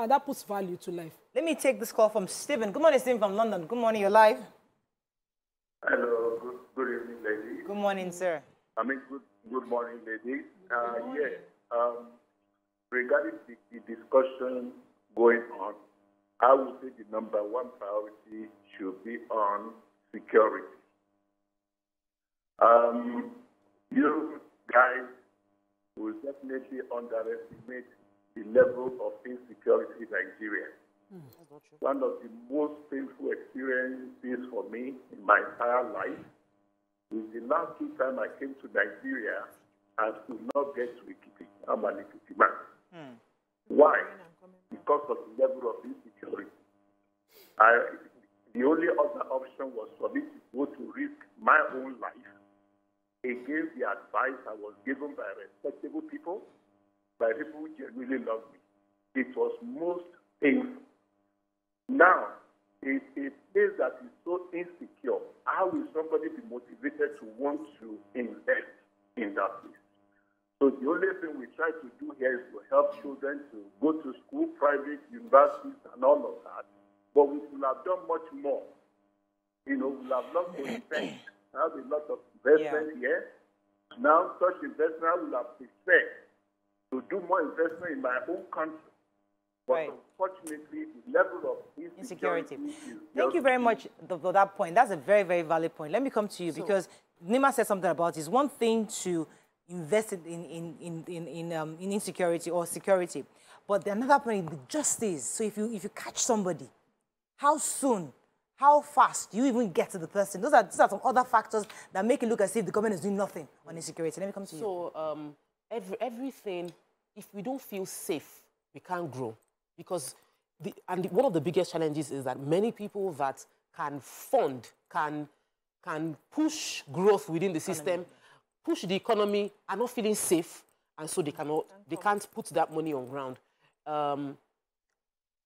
that puts value to life. Let me take this call from Stephen. Good morning, Stephen from London. Good morning, you're live. Hello, good evening, ladies. Good morning, sir. I mean, good morning, ladies. Regarding the discussion going on, I would say the number one priority should be on security. You guys will definitely underestimate the level of insecurity in Nigeria. That's not true. One of the most painful experiences for me in my entire life is the last 2 times I came to Nigeria and could not get to Ikiti. I'm an Ikiti man. Why? Because of the level of insecurity. The only other option was for me to go to risk my own life against the advice I was given by respectable people, by people who genuinely love me. It was most painful. Now, if a place that is so insecure, how will somebody be motivated to want to invest in that place? So the only thing we try to do here is to help children to go to school, private universities, and all of that. But we could have done much more. We have loved to invest. I have a lot of investment here. Now, such investment I will have preferred to do more investment in my own country. But unfortunately, the level of insecurity. Thank you very much for that point. That's a very, very valid point. Let me come to you because Nima said something about it. It's one thing to invest in insecurity or security, but another point, the justice. So if you catch somebody, how soon, how fast do you even get to the person? These are some other factors that make it look as if the government is doing nothing on insecurity. Let me come to you. So everything, if we don't feel safe, we can't grow. Because one of the biggest challenges is that many people that can fund, can push growth within the system, push the economy, are not feeling safe, and so they can't put that money on ground.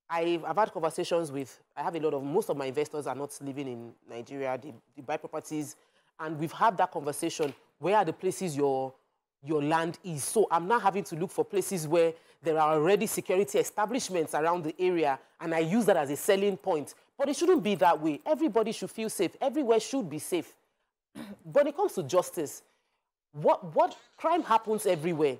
I've had conversations with, most of my investors are not living in Nigeria, they buy properties, and we've had that conversation, where are the places your land is? So I'm now having to look for places where there are already security establishments around the area, and I use that as a selling point. But it shouldn't be that way. Everybody should feel safe. Everywhere should be safe. When it comes to justice, what crime happens everywhere.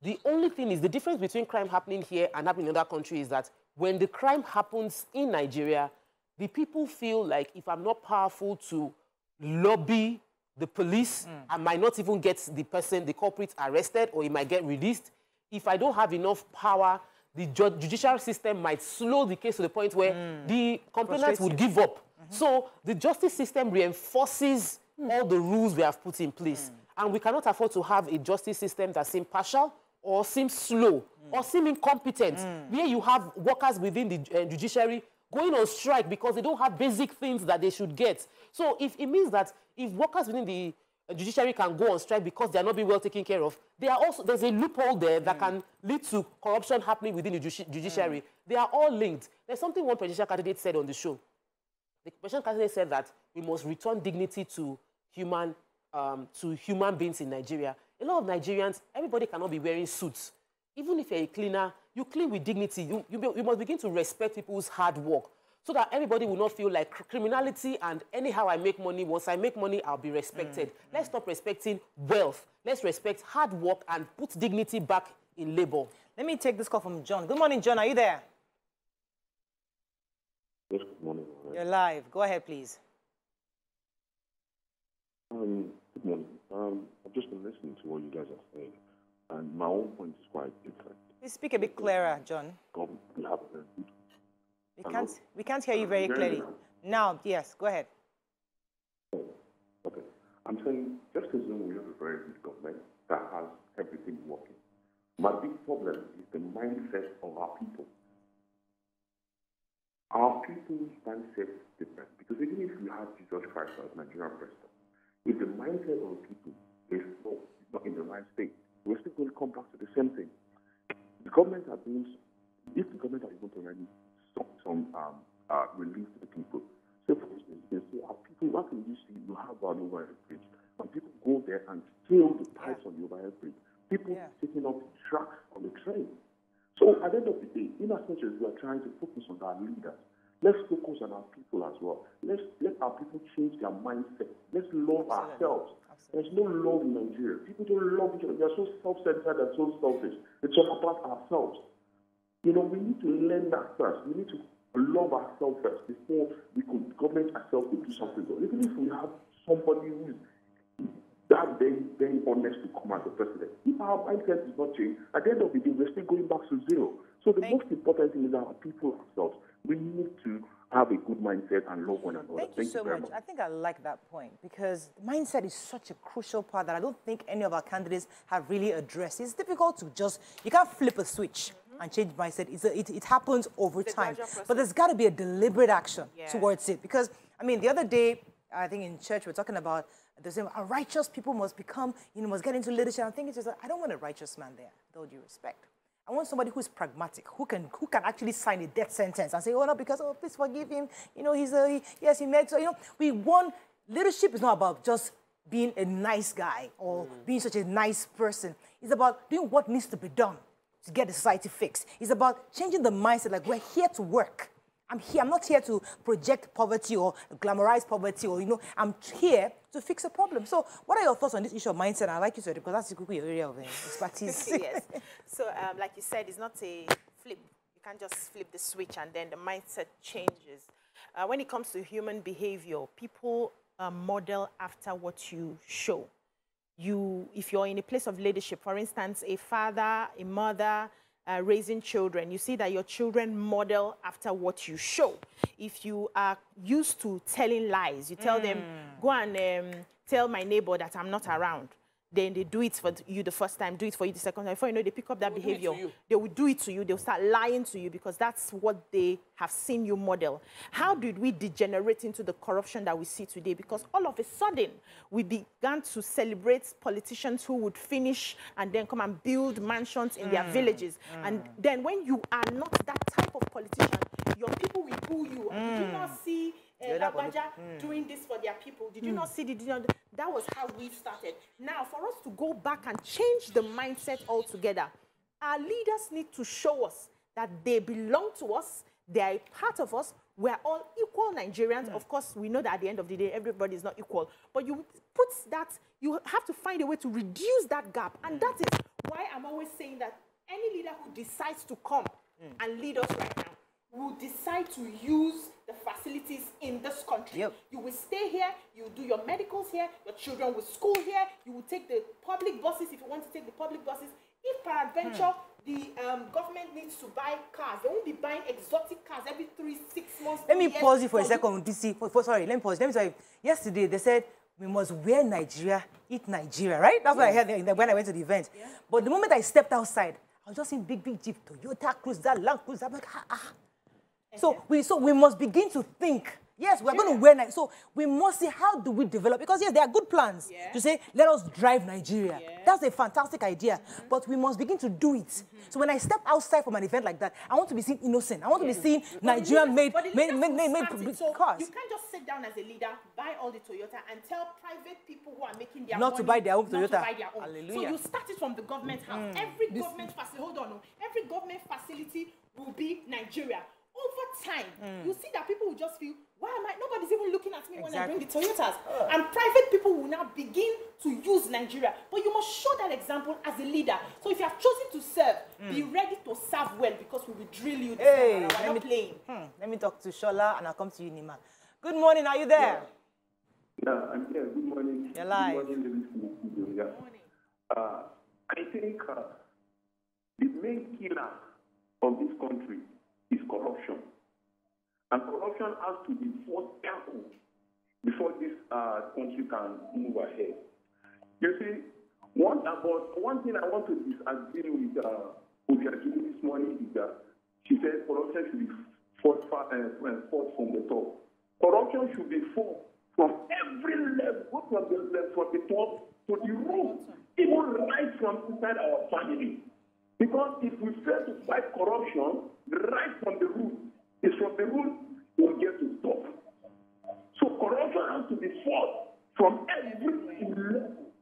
The only thing is, the difference between crime happening here and happening in other countries is that when the crime happens in Nigeria, the people feel like if I'm not powerful to lobby the police, I might not even get the culprit arrested, or he might get released. If I don't have enough power, the judicial system might slow the case to the point where the complainant would give up. So the justice system reinforces all the rules we have put in place. And we cannot afford to have a justice system that seems partial or seems slow or seems incompetent, where you have workers within the judiciary going on strike because they don't have basic things that they should get. So if it means that if workers within the judiciary can go on strike because they are not being well taken care of, there's a loophole there that can lead to corruption happening within the judiciary. They are all linked. There's something one presidential candidate said on the show. The presidential candidate said that we must return dignity to human beings in Nigeria. A lot of Nigerians, everybody cannot be wearing suits. Even if you're a cleaner, you clean with dignity. You must begin to respect people's hard work so that everybody will not feel like criminality and anyhow I make money, once I make money, I'll be respected. Let's stop respecting wealth. Let's respect hard work and put dignity back in labor. Let me take this call from John. Good morning, John. Are you there? Yes, good morning. You're live. Go ahead, please. Good morning. I've just been listening to what you guys are saying, and my own point is quite different. Please speak a bit clearer, John. We have a very good. We can't hear you very clearly. Now, yes, go ahead. Okay. I'm saying, just assume we have a very good government that has everything working. My big problem is the mindset of our people. Our people's mindset is different, because even if you have Jesus Christ as Nigerian president, if the mindset of people is not in the right state, we're still going to come back to the same thing. The government has been, if the government is going to already some relief to the people, so for instance, you can see our people, what can you see? You have an overhead bridge, and people go there and steal the pipes on the overhead bridge. People taking up tracks on the train. So at the end of the day, in as much as we are trying to focus on our leaders, let's focus on our people as well. Let our people change their mindset. Let's love ourselves. There's no love in Nigeria. People don't love each other. They're so self-centered and so selfish. It's all about ourselves. You know, we need to learn that first. We need to love ourselves first before we could government ourselves to do something. Even if we have somebody who is that very honest to come as a president, if our mindset is not changed, at the end of the day, we're still going back to zero. So the most important thing is our people ourselves. We need to have a good mindset and love one another. Thank you so much. I think I like that point because mindset is such a crucial part that I don't think any of our candidates have really addressed. It's difficult to just, you can't flip a switch and change mindset. It happens over time. But there's got to be a deliberate action towards it. Because, I mean, the other day, I think in church, we're talking about the same, righteous people must become, must get into leadership. I'm thinking just, I don't want a righteous man there, with all due respect. I want somebody who's pragmatic, who can actually sign a death sentence and say, oh, no, because, oh, please forgive him. He made, so, we want, leadership is not about just being a nice guy or being such a nice person. It's about doing what needs to be done to get the society fixed. It's about changing the mindset, like we're here to work. I'm not here to project poverty or glamorize poverty or, I'm here to fix a problem. So what are your thoughts on this issue of mindset? I like you said, because that's your area of expertise. Yes. So like you said, it's not a flip. You can't just flip the switch and then the mindset changes. When it comes to human behavior, people model after what you show. If you're in a place of leadership, for instance, a father, a mother, raising children, you see that your children model after what you show. If you are used to telling lies, you tell them, go and tell my neighbor that I'm not around. Then they do it for you the first time, do it for you the second time. Before you know, they pick up that behavior. They will do it to you. They'll start lying to you because that's what they have seen you model. How did we degenerate into the corruption that we see today? Because all of a sudden, we began to celebrate politicians who would finish and then come and build mansions in their villages. And then when you are not that type of politician, your people will boo you. Did you not see doing this for their people? Did you not see that was how we started. Now, for us to go back and change the mindset altogether, our leaders need to show us that they belong to us, they are a part of us, we're all equal Nigerians. Of course, we know that at the end of the day, everybody is not equal. But you have to find a way to reduce that gap. And that is why I'm always saying that any leader who decides to come and lead us right now will decide to use the facilities in this country. You will stay here, you will do your medicals here, your children will school here, you will take the public buses if you want to take the public buses. If peradventure the government needs to buy cars, they won't be buying exotic cars every 3-6 months. Let me pause you for a second, DC. Sorry, let me pause. Let me tell you, yesterday they said we must wear Nigeria, eat Nigeria, right? That's what I heard when I went to the event. But the moment I stepped outside, I was just seeing big Jeep, Toyota, Cruiser, Land Cruiser. I'm like, So we must begin to think. Yes, we're going to wear Nigeria. So we must see how do we develop. Because, yes, there are good plans to say, let us drive Nigeria. That's a fantastic idea. But we must begin to do it. So when I step outside from an event like that, I want to be seen innocent. I want to be seen Nigerian-made cars. You can't just sit down as a leader, buy all the Toyota, and tell private people who are making their money not to buy their own Toyota. Not to buy their own. Hallelujah. So you start it from the government house. Every government facility will be Nigeria. Over time, you see that people will just feel, why am I? Nobody's even looking at me when I bring the Toyotas. And private people will now begin to use Nigeria. But you must show that example as a leader. So if you have chosen to serve, be ready to serve well because we will drill you this time. We're not playing. Let me talk to Shola and I'll come to you, Nima. Good morning. Are you there? Yeah, I'm here. Good morning. You're live. Good morning. Good morning. I think the main killer of this country is corruption. And corruption has to be first tackled before this country can move ahead. You see, one thing I want to disagree with Buhari this morning is that she said corruption should be fought from the top. Corruption should be fought from every level, from the top to the roof, even right from inside our family. Because if we fail to fight corruption right from the root, it's from the root we'll get to stop. So corruption has to be fought from every level.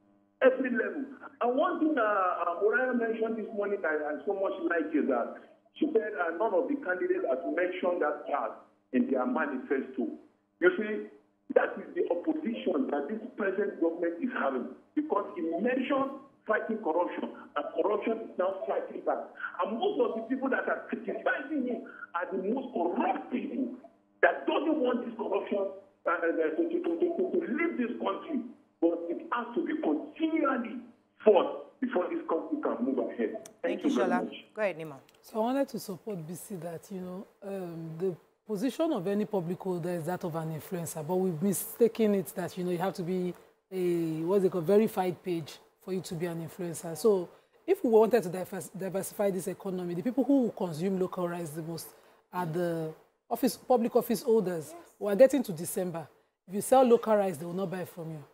every level. And one thing Moraya mentioned this morning I so much like is that she said none of the candidates have mentioned that part in their manifesto. You see, that is the opposition that this present government is having, because it mentioned fighting corruption, and corruption is now fighting back. And most of the people that are criticizing him are the most corrupt people that doesn't want this corruption to leave this country. But it has to be continually fought before this country can move ahead. Thank you, Shola. Go ahead, Nima. So I wanted to support BC that, the position of any public holder is that of an influencer, but we've mistaken it that, you have to be a verified page for you to be an influencer. So if we wanted to diversify this economy, the people who consume local rice the most are the public office holders. We are getting to December. If you sell local rice, they will not buy from you.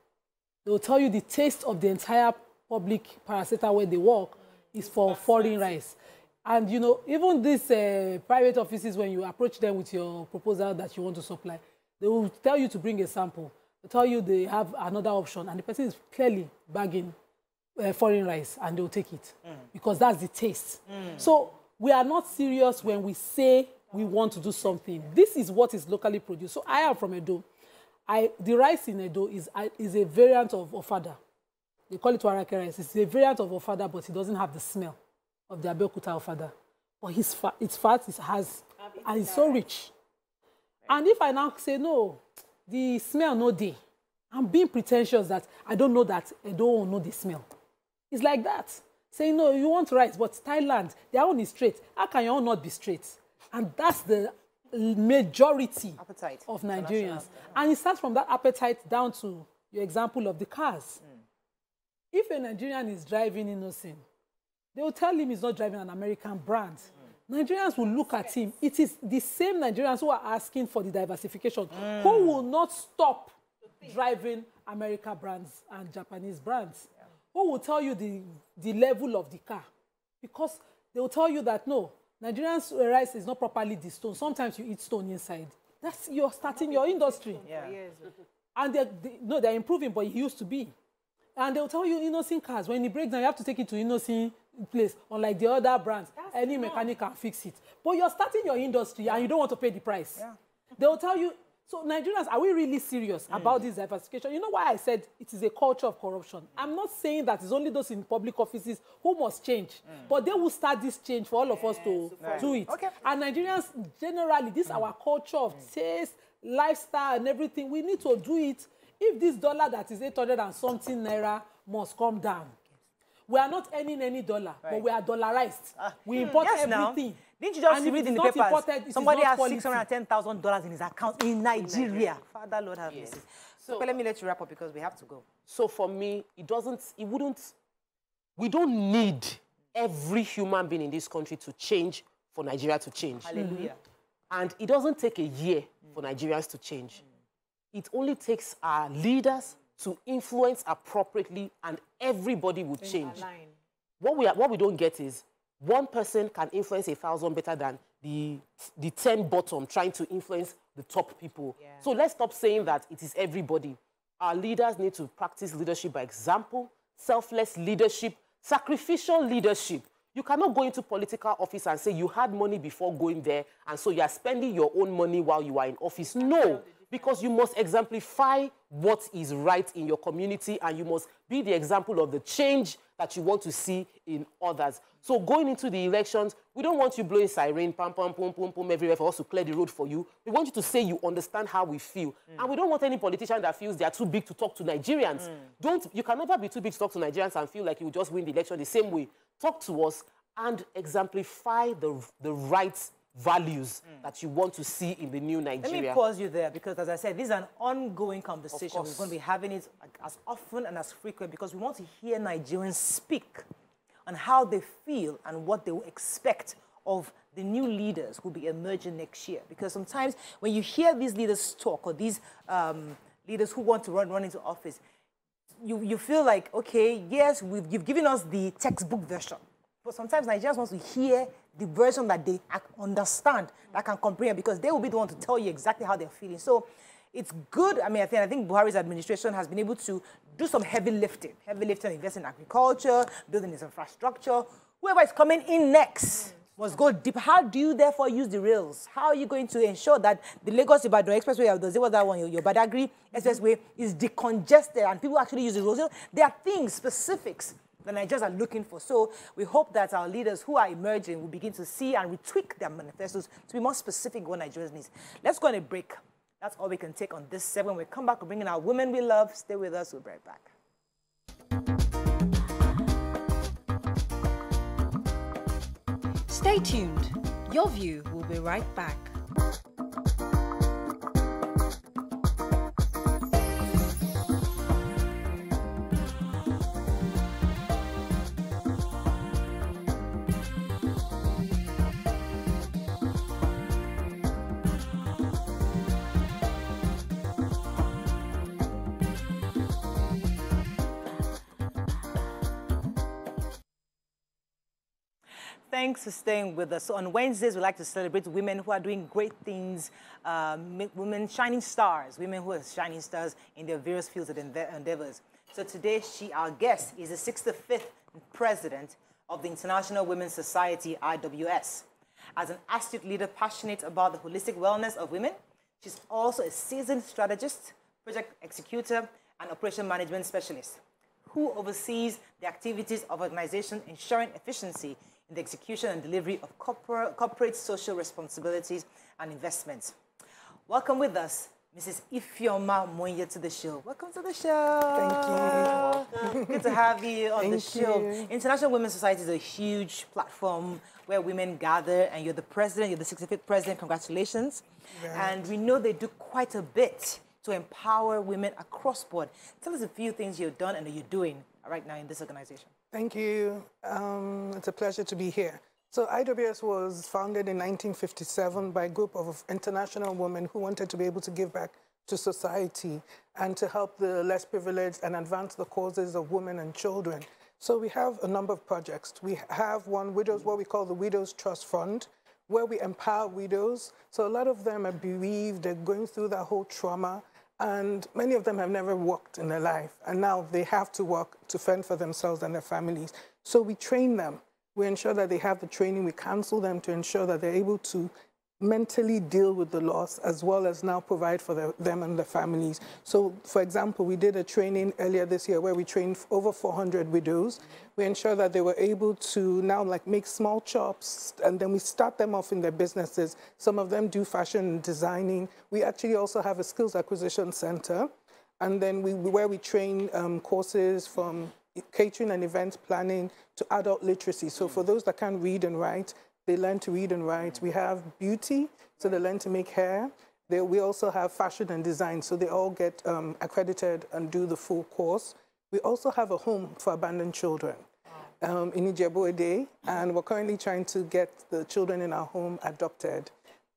They will tell you the taste of the entire public parastatal where they work is for foreign rice. And, even these private offices, when you approach them with your proposal that you want to supply, they will tell you to bring a sample. They tell you they have another option, and the person is clearly bagging foreign rice, and they will take it because that's the taste. So we are not serious when we say we want to do something. This is what is locally produced. So I am from Edo. The rice in Edo is a variant of ofada. They call it warake rice. It's a variant of ofada, but it doesn't have the smell of the Abeokuta ofada. But its fat and it's so rich. And if I now say, no, the smell no day, I'm being pretentious that I don't know that Edo won't know the smell. It's like that. Saying, no, you want rice, but Thailand, their own is straight. How can your own not be straight? And that's the majority of Nigerians. And it starts from that appetite down to your example of the cars. If a Nigerian is driving Innocent, they will tell him he's not driving an American brand. Nigerians will look at him. It is the same Nigerians who are asking for the diversification who will not stop driving American brands and Japanese brands. Who will tell you the level of the car. Because they will tell you that, no, Nigerians' rice is not properly de-stoned. Sometimes you eat stone inside. You're starting your industry. Yeah. And they're improving, but it used to be. And they'll tell you Innocent cars, when it breaks down, you have to take it to Innocent place. Unlike the other brands, any mechanic can fix it. But you're starting your industry and you don't want to pay the price. Yeah. They'll tell you, so Nigerians, are we really serious about this diversification? You know why I said it is a culture of corruption? I'm not saying that it's only those in public offices who must change, but they will start this change for all of us to do it. Okay. And Nigerians, generally, this is our culture of taste, lifestyle, and everything. We need to do it. If this dollar that is 800 and something naira must come down, we are not earning any dollar, but we are dollarized. We import everything. Now. Didn't you just read in the papers? Somebody has $610,000 in his account in Nigeria. Father, Lord have mercy. So let me let you wrap up because we have to go. So for me, we don't need every human being in this country to change for Nigeria to change. Hallelujah. And it doesn't take a year for Nigerians to change. It only takes our leaders to influence appropriately and everybody will change. What we don't get is one person can influence 1,000 better than the 10 bottom trying to influence the top people. Yeah. So let's stop saying that it is everybody. Our leaders need to practice leadership by example, selfless leadership, sacrificial leadership. You cannot go into political office and say you had money before going there, and so you are spending your own money while you are in office. No, because you must exemplify what is right in your community, and you must be the example of the change that you want to see in others. So going into the elections, we don't want you blowing siren, pam, pam, pum, pum, pum, everywhere for us to clear the road for you. We want you to say you understand how we feel. And we don't want any politician that feels they are too big to talk to Nigerians. You can never be too big to talk to Nigerians and feel like you will just win the election the same way. Talk to us and exemplify the right values that you want to see in the new Nigeria. Let me pause you there because, as I said, this is an ongoing conversation. We're going to be having it as often and as frequent because we want to hear Nigerians speak on how they feel and what they will expect of the new leaders who will be emerging next year. Because sometimes when you hear these leaders talk or these leaders who want to run into office, you feel like, okay, yes, you've given us the textbook version. But sometimes Nigerians want to hear the version that they understand, that can comprehend, because they will be the one to tell you exactly how they're feeling. So it's good. I mean, I think Buhari's administration has been able to do some heavy lifting, invest in agriculture, building its infrastructure. Whoever is coming in next must go deep. How do you therefore use the rails? How are you going to ensure that the Lagos-Ibadan Expressway, your Badagry Expressway, is decongested and people actually use the rails? There are things, specifics that Nigerians are looking for. So we hope that our leaders who are emerging will begin to see and retweak their manifestos to be more specific what Nigerians need. Let's go on a break. That's all we can take on this segment. When we come back, we'll bring in our women we love. Stay with us. We'll be right back. Stay tuned. Your View will be right back. Thanks for staying with us. So on Wednesdays, we like to celebrate women who are doing great things, women shining stars, women who are shining stars in their various fields of endeavors. So today, our guest is the 65th president of the International Women's Society, IWS. As an astute leader passionate about the holistic wellness of women, she's also a seasoned strategist, project executor, and operation management specialist who oversees the activities of organizations ensuring efficiency in the execution and delivery of corporate social responsibilities and investments. Welcome with us, Mrs. Ifeoma Moye to the show. Welcome to the show. Thank you. Good to have you on the show. International Women's Society is a huge platform where women gather, and you're the president, you're the 65th president. Congratulations. Right. And we know they do quite a bit to empower women across board. Tell us a few things you've done and that you're doing right now in this organization. Thank you. It's a pleasure to be here. So IWS was founded in 1957 by a group of international women who wanted to be able to give back to society and to help the less privileged and advance the causes of women and children. So we have a number of projects. We have one, widows, what we call the Widows Trust Fund, where we empower widows. So a lot of them are bereaved, they're going through that whole trauma, and many of them have never worked in their life, and now they have to work to fend for themselves and their families. So we train them. We ensure that they have the training. We counsel them to ensure that they're able to mentally deal with the loss, as well as now provide for them and their families. So, for example, we did a training earlier this year where we trained over 400 widows. We ensure that they were able to now make small chops, and then we start them off in their businesses. Some of them do fashion and designing. We actually also have a skills acquisition center, and then where we train courses from catering and event planning to adult literacy. So for those that can't read and write, they learn to read and write. We have beauty, so they learn to make hair. We also have fashion and design, so they all get accredited and do the full course. We also have a home for abandoned children in Ijebu-Ode, and we're currently trying to get the children in our home adopted.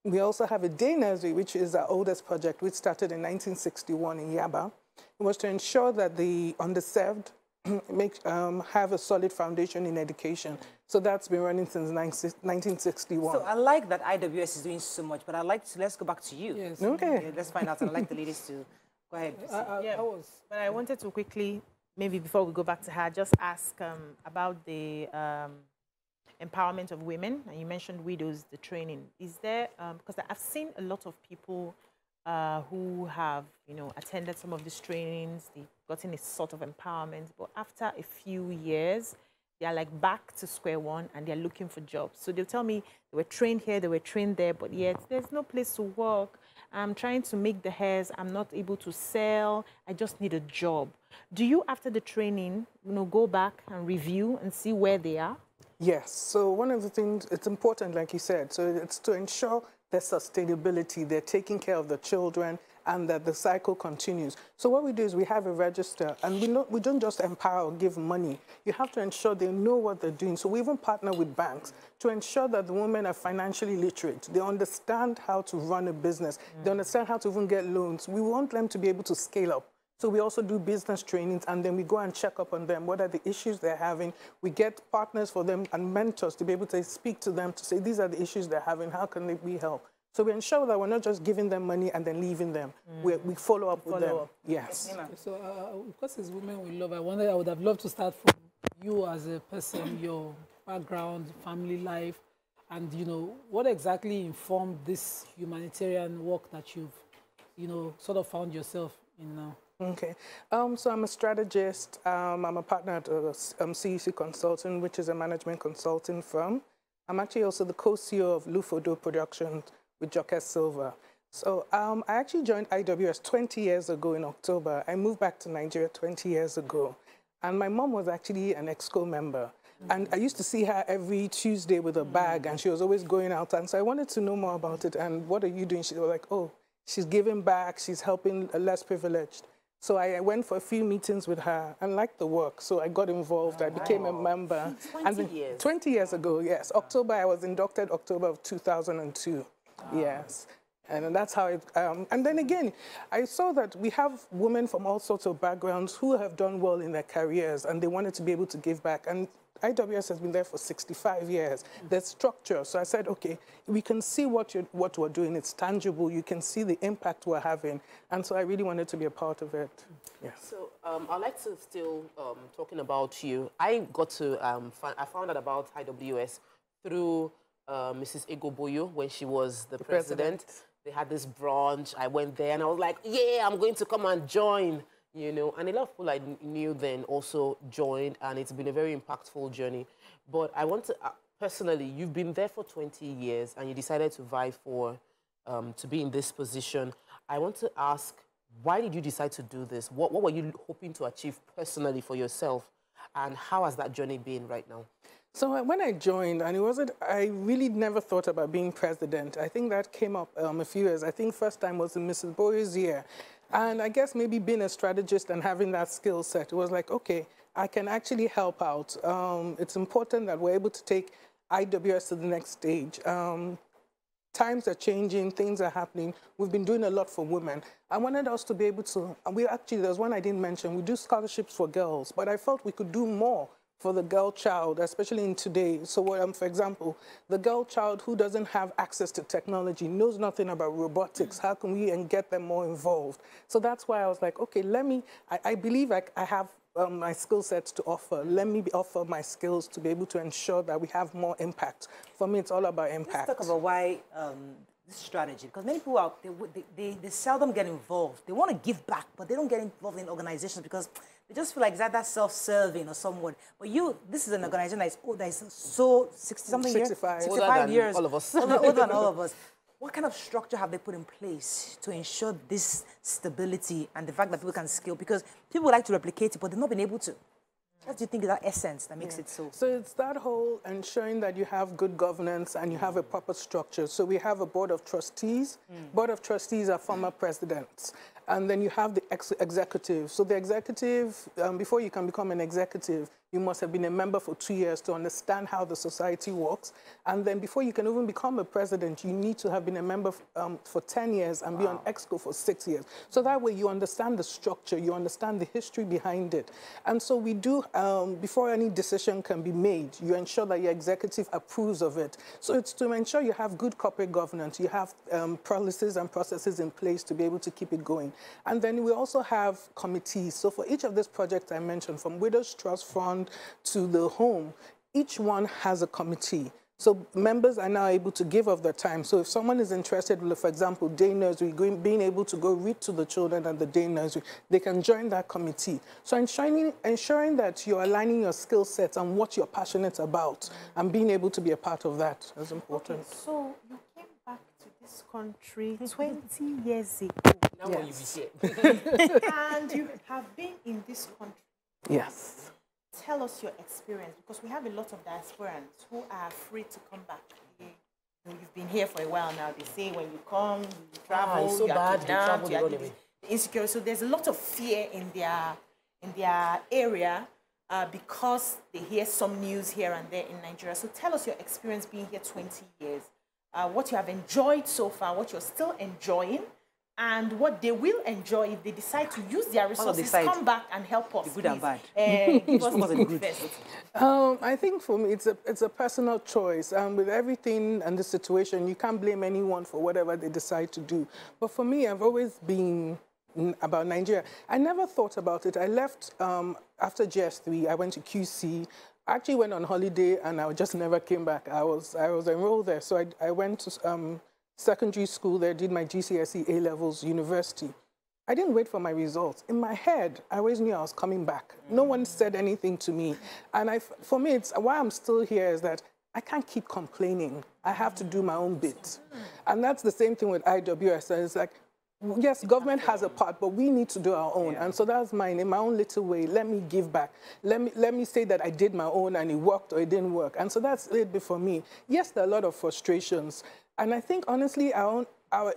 We also have a day nursery, which is our oldest project, which started in 1961 in Yaba. It was to ensure that the underserved have a solid foundation in education. So that's been running since 1961. So I like that IWS is doing so much, but let's go back to you. Yes. Okay. Yeah, let's find out. I'd like the ladies to go ahead. But I wanted to quickly, maybe before we go back to her, just ask about the empowerment of women. And you mentioned widows, the training. Is there, because I've seen a lot of people who have, attended some of these trainings, they've gotten a sort of empowerment, but after a few years, they are back to square one and they're looking for jobs. So they'll tell me they were trained here, they were trained there, but yet there's no place to work. I'm trying to make the hairs, I'm not able to sell, I just need a job. Do you, after the training, go back and review and see where they are? Yes, so one of the things, it's important, like you said, so it's to ensure their sustainability, they're taking care of the children, and that the cycle continues. So what we do is we have a register, and we don't just empower or give money. You have to ensure they know what they're doing. So we even partner with banks to ensure that the women are financially literate. They understand how to run a business. They understand how to even get loans. We want them to be able to scale up. So we also do business trainings, and then we go and check up on them. What are the issues they're having? We get partners for them and mentors to be able to speak to them to say, these are the issues they're having. How can we help? So we ensure that we're not just giving them money and then leaving them. We follow up with them. Yes. So, because it's women we love, I would have loved to start from you as a person, your background, family life, and, you know, what exactly informed this humanitarian work that you've, you know, sort of found yourself in now? Okay. So I'm a strategist. I'm a partner at CEC Consulting, which is a management consulting firm. I'm actually also the co-CEO of Lufodo Productions with Joker Silva. So I actually joined IWS 20 years ago in October. I moved back to Nigeria 20 years ago. And my mom was actually an EXCO member. And I used to see her every Tuesday with a bag, and she was always going out. And so I wanted to know more about it. And what are you doing? She was like, oh, she's giving back. She's helping less privileged. So I went for a few meetings with her and liked the work. So I got involved. I became a member. 20 years. 20 years ago, yes. October, I was inducted October of 2002. Yes. And that's how it, and then again, I saw that we have women from all sorts of backgrounds who have done well in their careers, and they wanted to be able to give back. And IWS has been there for 65 years. There's structure. So I said, okay, we can see what we're doing. It's tangible. You can see the impact we're having. And so I really wanted to be a part of it. Yeah. So I'd like to still, talking about you, I got to, I found out about IWS through Mrs. Egoboyo when she was the president. They had this brunch. I went there and I was like, yeah, I'm going to come and join. You know, and a lot of people I knew then also joined, and it's been a very impactful journey. But I want to, personally, you've been there for 20 years and you decided to vie for, to be in this position. I want to ask, why did you decide to do this? What were you hoping to achieve personally for yourself? And how has that journey been right now? So when I joined, and I really never thought about being president. I think that came up a few years. I think first time was in Mrs. Boy's year. And I guess maybe being a strategist and having that skill set, it was like, okay, I can actually help out. It's important that we're able to take IWS to the next stage. Times are changing, things are happening. We've been doing a lot for women. I wanted us to be able to, there's one I didn't mention, we do scholarships for girls, but I felt we could do more for the girl child, especially in today. So for example, the girl child who doesn't have access to technology, knows nothing about robotics, how can we get them more involved? So that's why I was like, okay, I believe I have my skill sets to offer. Let me offer my skills to be able to ensure that we have more impact. For me, it's all about impact. Let's talk about why this strategy, because many people they seldom get involved. They want to give back, but they don't get involved in organizations because they just feel like it's either self-serving or somewhat. But this is an organization that is so 60-something years, 65 years, all of us, older than all of us. What kind of structure have they put in place to ensure this stability and the fact that people can scale? Because people would like to replicate it, but they've not been able to. What do you think is that essence that makes it so? So it's that whole ensuring that you have good governance and you have a proper structure. So we have a board of trustees. Board of trustees are former presidents. And then you have the executive. So the executive, before you can become an executive, you must have been a member for 2 years to understand how the society works. And then before you can even become a president, you need to have been a member for 10 years and be on EXCO for 6 years. So that way you understand the structure, you understand the history behind it. And so we do, before any decision can be made, you ensure that your executive approves of it. So it's to ensure you have good corporate governance, you have policies and processes in place to be able to keep it going. And then we also have committees. So for each of these projects I mentioned, from Widows Trust Fund to the home, each one has a committee. So members are now able to give of their time. So if someone is interested, for example, day nursery, being able to go read to the children at the day nursery, they can join that committee. So ensuring that you're aligning your skill sets and what you're passionate about and being able to be a part of that is important. Okay, so you came back to this country 20 years ago. Now yes. And you have been in this country. Yes. Tell us your experience, because we have a lot of diasporans who are afraid to come back. You've been here for a while now. They say when you come, you travel, it's so bad. You are insecure. So there's a lot of fear in their area because they hear some news here and there in Nigeria. So tell us your experience being here 20 years, what you have enjoyed so far, what you're still enjoying, and what they will enjoy if they decide to use their resources, come back and help us. The good and bad. Give us the good first. I think for me, it's a personal choice. With everything and the situation, you can't blame anyone for whatever they decide to do. But for me, I've always been about Nigeria. I never thought about it. I left after GS3. I went to QC. I actually went on holiday, and I just never came back. I was enrolled there. So I went to secondary school there, did my GCSE A-levels, university. I didn't wait for my results. In my head, I always knew I was coming back. No one said anything to me. And for me, why I'm still here is that I can't keep complaining. I have to do my own bit. And that's the same thing with IWS. It's like, yes, government has a part, but we need to do our own. And so that's mine. In my own little way, let me give back. Let me say that I did my own and it worked or it didn't work. And so that's it for me. Yes, there are a lot of frustrations. And I think, honestly, our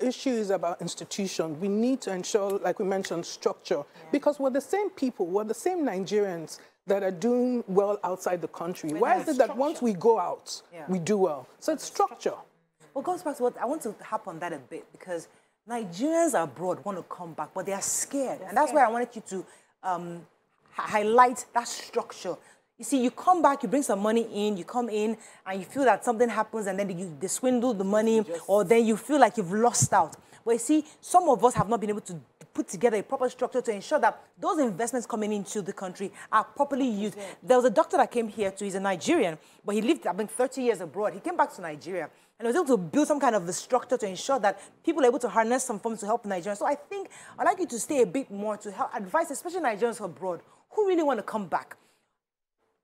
issue is about institution. We need to ensure, like we mentioned, structure. Because we're the same people, we're the same Nigerians that are doing well outside the country. Why is it that once we go out, we do well? So it's structure. Well, it goes back to what I want to harp on that a bit, because Nigerians abroad want to come back, but they are scared. And that's why I wanted you to highlight that structure. You see, you come back, you bring some money in, you come in, and you feel that something happens, and then they swindle the money, or then you feel like you've lost out. But you see, some of us have not been able to put together a proper structure to ensure that those investments coming into the country are properly used. There was a doctor that came here too, he's a Nigerian, but he lived, I think, 30 years abroad. He came back to Nigeria, and was able to build some kind of a structure to ensure that people are able to harness some funds to help Nigerians. So I think I'd like you to stay a bit more to help advise, especially Nigerians abroad, who really want to come back.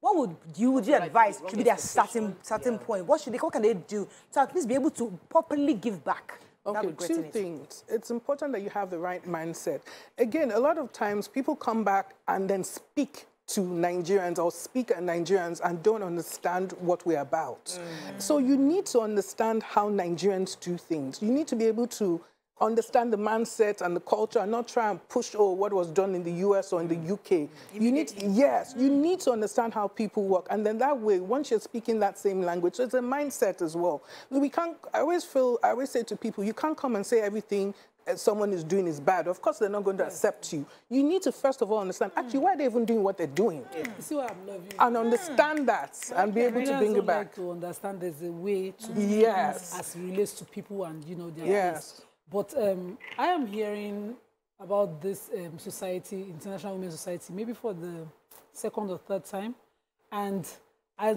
What would you advise should be their starting point? What can they do to at least be able to properly give back? Okay, two things. It's important that you have the right mindset. Again, a lot of times people come back and then speak to Nigerians or speak at Nigerians and don't understand what we're about. So you need to understand how Nigerians do things. You need to be able to understand the mindset and the culture and not try and push what was done in the US or in the UK. You need to understand how people work. And then that way, once you're speaking that same language, so it's a mindset as well. I always say to people, you can't come and say everything someone is doing is bad. Of course, they're not going to accept you. You need to, first of all, understand, actually, why are they even doing what they're doing? You see what I'm loving? And understand that and be able to bring it back. Like to understand there's a way to do as it relates to people and, their place. But I am hearing about this society, International Women's Society, maybe for the second or third time. And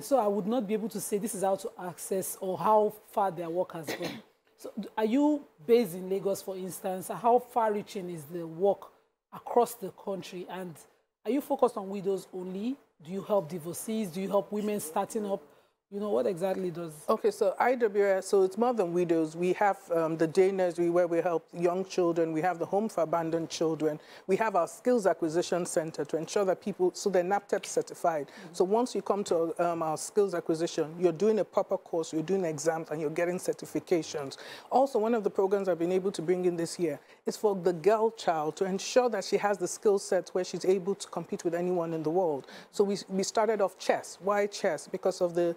so I would not be able to say this is how to access or how far their work has gone. So are you based in Lagos, for instance? How far-reaching is the work across the country? And are you focused on widows only? Do you help divorcees? Do you help women starting up? What exactly does... Okay, so IWS, so it's more than widows. We have the day nursery where we help young children. We have the home for abandoned children. We have our skills acquisition center to ensure that so they're NAPTEP certified. So once you come to our skills acquisition, you're doing a proper course, you're doing exams, and you're getting certifications. Also, one of the programs I've been able to bring in this year is for the girl child to ensure that she has the skill set where she's able to compete with anyone in the world. So we started off chess. Why chess? Because of the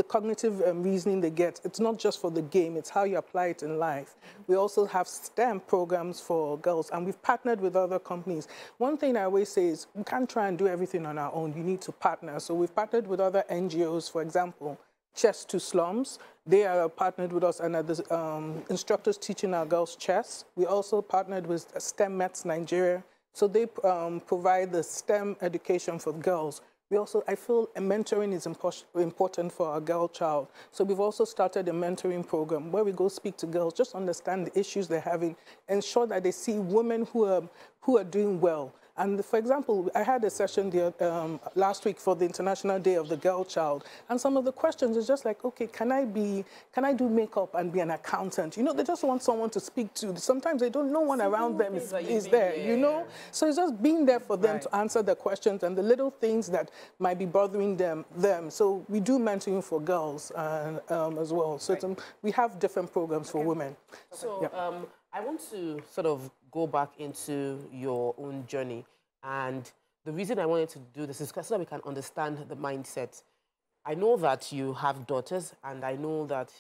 cognitive reasoning they get. It's not just for the game, it's how you apply it in life. We also have STEM programs for girls, and we've partnered with other companies. One thing I always say is we can't try and do everything on our own. You need to partner. So we've partnered with other NGOs, for example, Chess to Slums. They are partnered with us and are the instructors teaching our girls chess. We also partnered with STEM Mets Nigeria. So they provide the STEM education for girls. We also, I feel mentoring is important for a girl child. So we've also started a mentoring program where we go speak to girls, just understand the issues they're having, ensure that they see women who are doing well. And for example, I had a session last week for the International Day of the Girl Child. And some of the questions is just like, okay, can I do makeup and be an accountant? They just want someone to speak to. Sometimes they don't, no one around them is there, So it's just being there for them to answer the questions and the little things that might be bothering them. So we do mentoring for girls as well. So we have different programs for women. So I want to sort of go back into your own journey. And the reason I wanted to do this is so that we can understand the mindset. I know that you have daughters, and I know that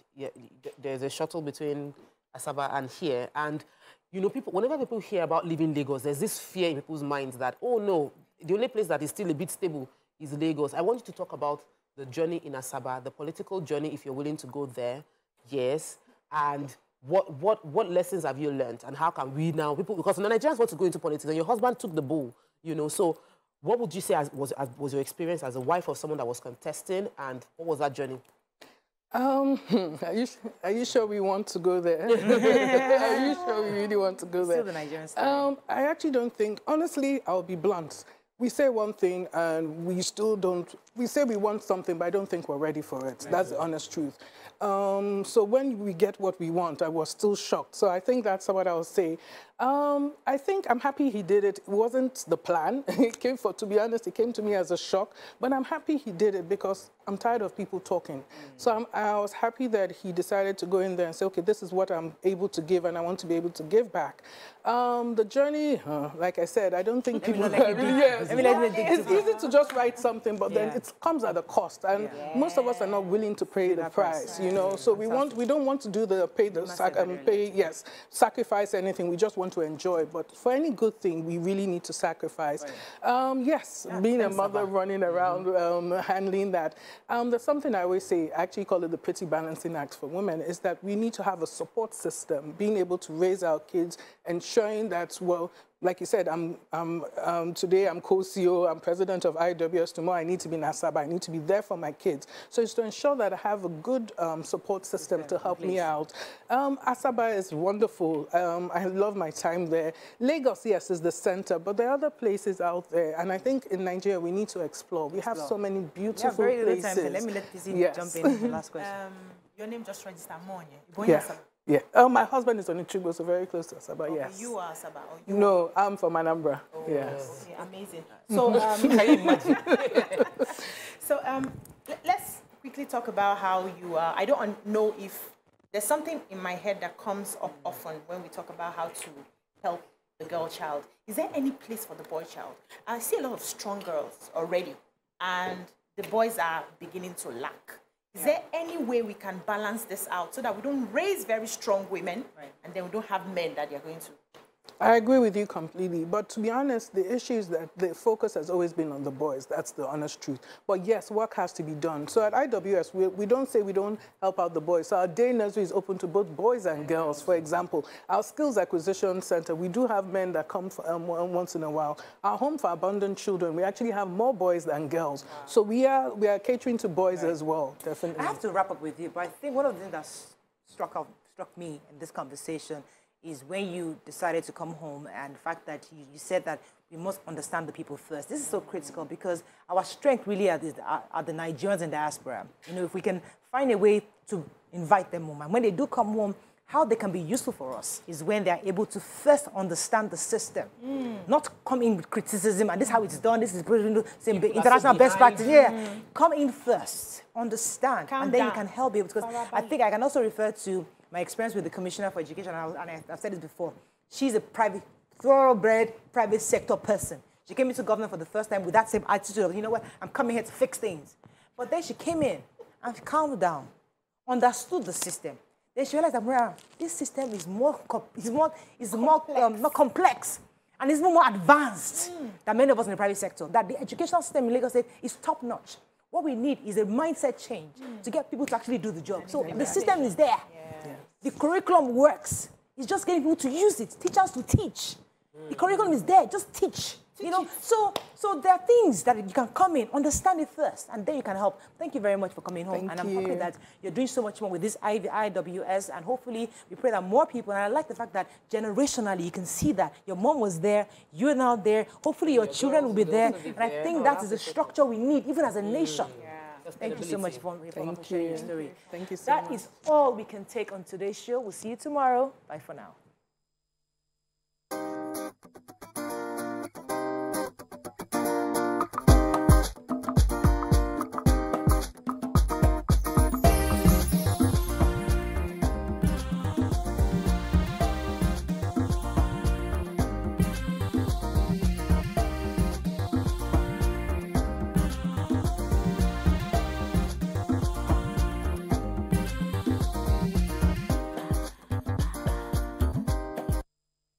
there's a shuttle between Asaba and here. And, you know, whenever people hear about leaving Lagos, there's this fear in people's minds that, oh, no, the only place that is still a bit stable is Lagos. I want you to talk about the journey in Asaba, the political journey, if you're willing to go there, yes, and what lessons have you learned, and how can we now, because Nigerians want to go into politics, and your husband took the bull, you know, so what would you say was your experience as a wife of someone that was contesting, and what was that journey? Are you sure we want to go there? Are you sure we really want to go there? Still the Nigerian style. I actually don't think, honestly, I'll be blunt. We say one thing and we still don't, we say we want something, but I don't think we're ready for it. That's the honest truth. So when we get what we want, I was still shocked. So I think that's what I'll say. I think I'm happy he did it. It wasn't the plan. To be honest, it came to me as a shock. But I'm happy he did it because I'm tired of people talking. So I was happy that he decided to go in there and say, okay, this is what I'm able to give and I want to be able to give back. The journey, like I said, I don't think people... It's easy to just write something, but then it comes at a cost. And most of us are not willing to pay the price, you know. So we don't want to do sacrifice anything. We just want to enjoy. But for any good thing, we really need to sacrifice. Yes, being a mother, running around, handling that. There's something I always say, I actually call it the pretty balancing act for women, is that we need to have a support system, being able to raise our kids, ensuring that, well, like you said, today I'm co-CEO, I'm president of IWS. Tomorrow I need to be in Asaba. I need to be there for my kids. So it's to ensure that I have a good support system to help me out. Asaba is wonderful. I love my time there. Lagos, yes, is the center, but there are other places out there. And I think in Nigeria we need to explore. We have so many beautiful places. Let me let Pizzy jump in the last question. Your name just registered Monye. Yeah. Yeah. My husband is on the Trigo, so very close to Asaba, yes. You are Asaba? No, I'm from Anambra, yes. Okay, amazing. So, can you imagine? So, let's quickly talk about how you are. I don't know if there's something in my head that comes up often when we talk about how to help the girl child. Is there any place for the boy child? I see a lot of strong girls already, and the boys are beginning to lack. Is there any way we can balance this out so that we don't raise very strong women and then we don't have men that they're going to? I agree with you completely. But to be honest, the issue is that the focus has always been on the boys. That's the honest truth. But yes, work has to be done. So at IWS, we don't say we don't help out the boys. So our day nursery is open to both boys and girls. For example, our skills acquisition center, we do have men that come once in a while. Our home for abandoned children, we actually have more boys than girls. Wow. So we are catering to boys as well, definitely. I have to wrap up with you, but I think one of the things that struck me in this conversation is when you decided to come home and the fact that you said that we must understand the people first. This is so critical because our strength really are the Nigerians in diaspora. You know, if we can find a way to invite them home, and when they do come home, how they can be useful for us is when they are able to first understand the system, not come in with criticism, and this is how it's done, this is international best practice. Come in first, understand, and then you can help people. Because I think I can also refer to my experience with the Commissioner for Education, and I've said this before. She's a thoroughbred private sector person. She came into government for the first time with that same attitude of, you know what, I'm coming here to fix things. But then she came in and calmed down, understood the system. Then she realized that, well, this system is more complex and it's more advanced than many of us in the private sector. That the educational system in Lagos State is top-notch. What we need is a mindset change to get people to actually do the job. So the system is there. The curriculum works. It's just getting people to use it, teachers to teach. The curriculum is there, just teach. You know, so there are things that you can come in, understand it first, and then you can help. Thank you very much for coming home. I'm happy that you're doing so much more with this IWS, and hopefully we pray that more people, and I like the fact that generationally you can see that your mom was there, you're now there, hopefully your children will be there, and I think that is the structure we need, even as a nation. Thank you so much for sharing your story. Thank you so much. That is all we can take on today's show. We'll see you tomorrow. Bye for now.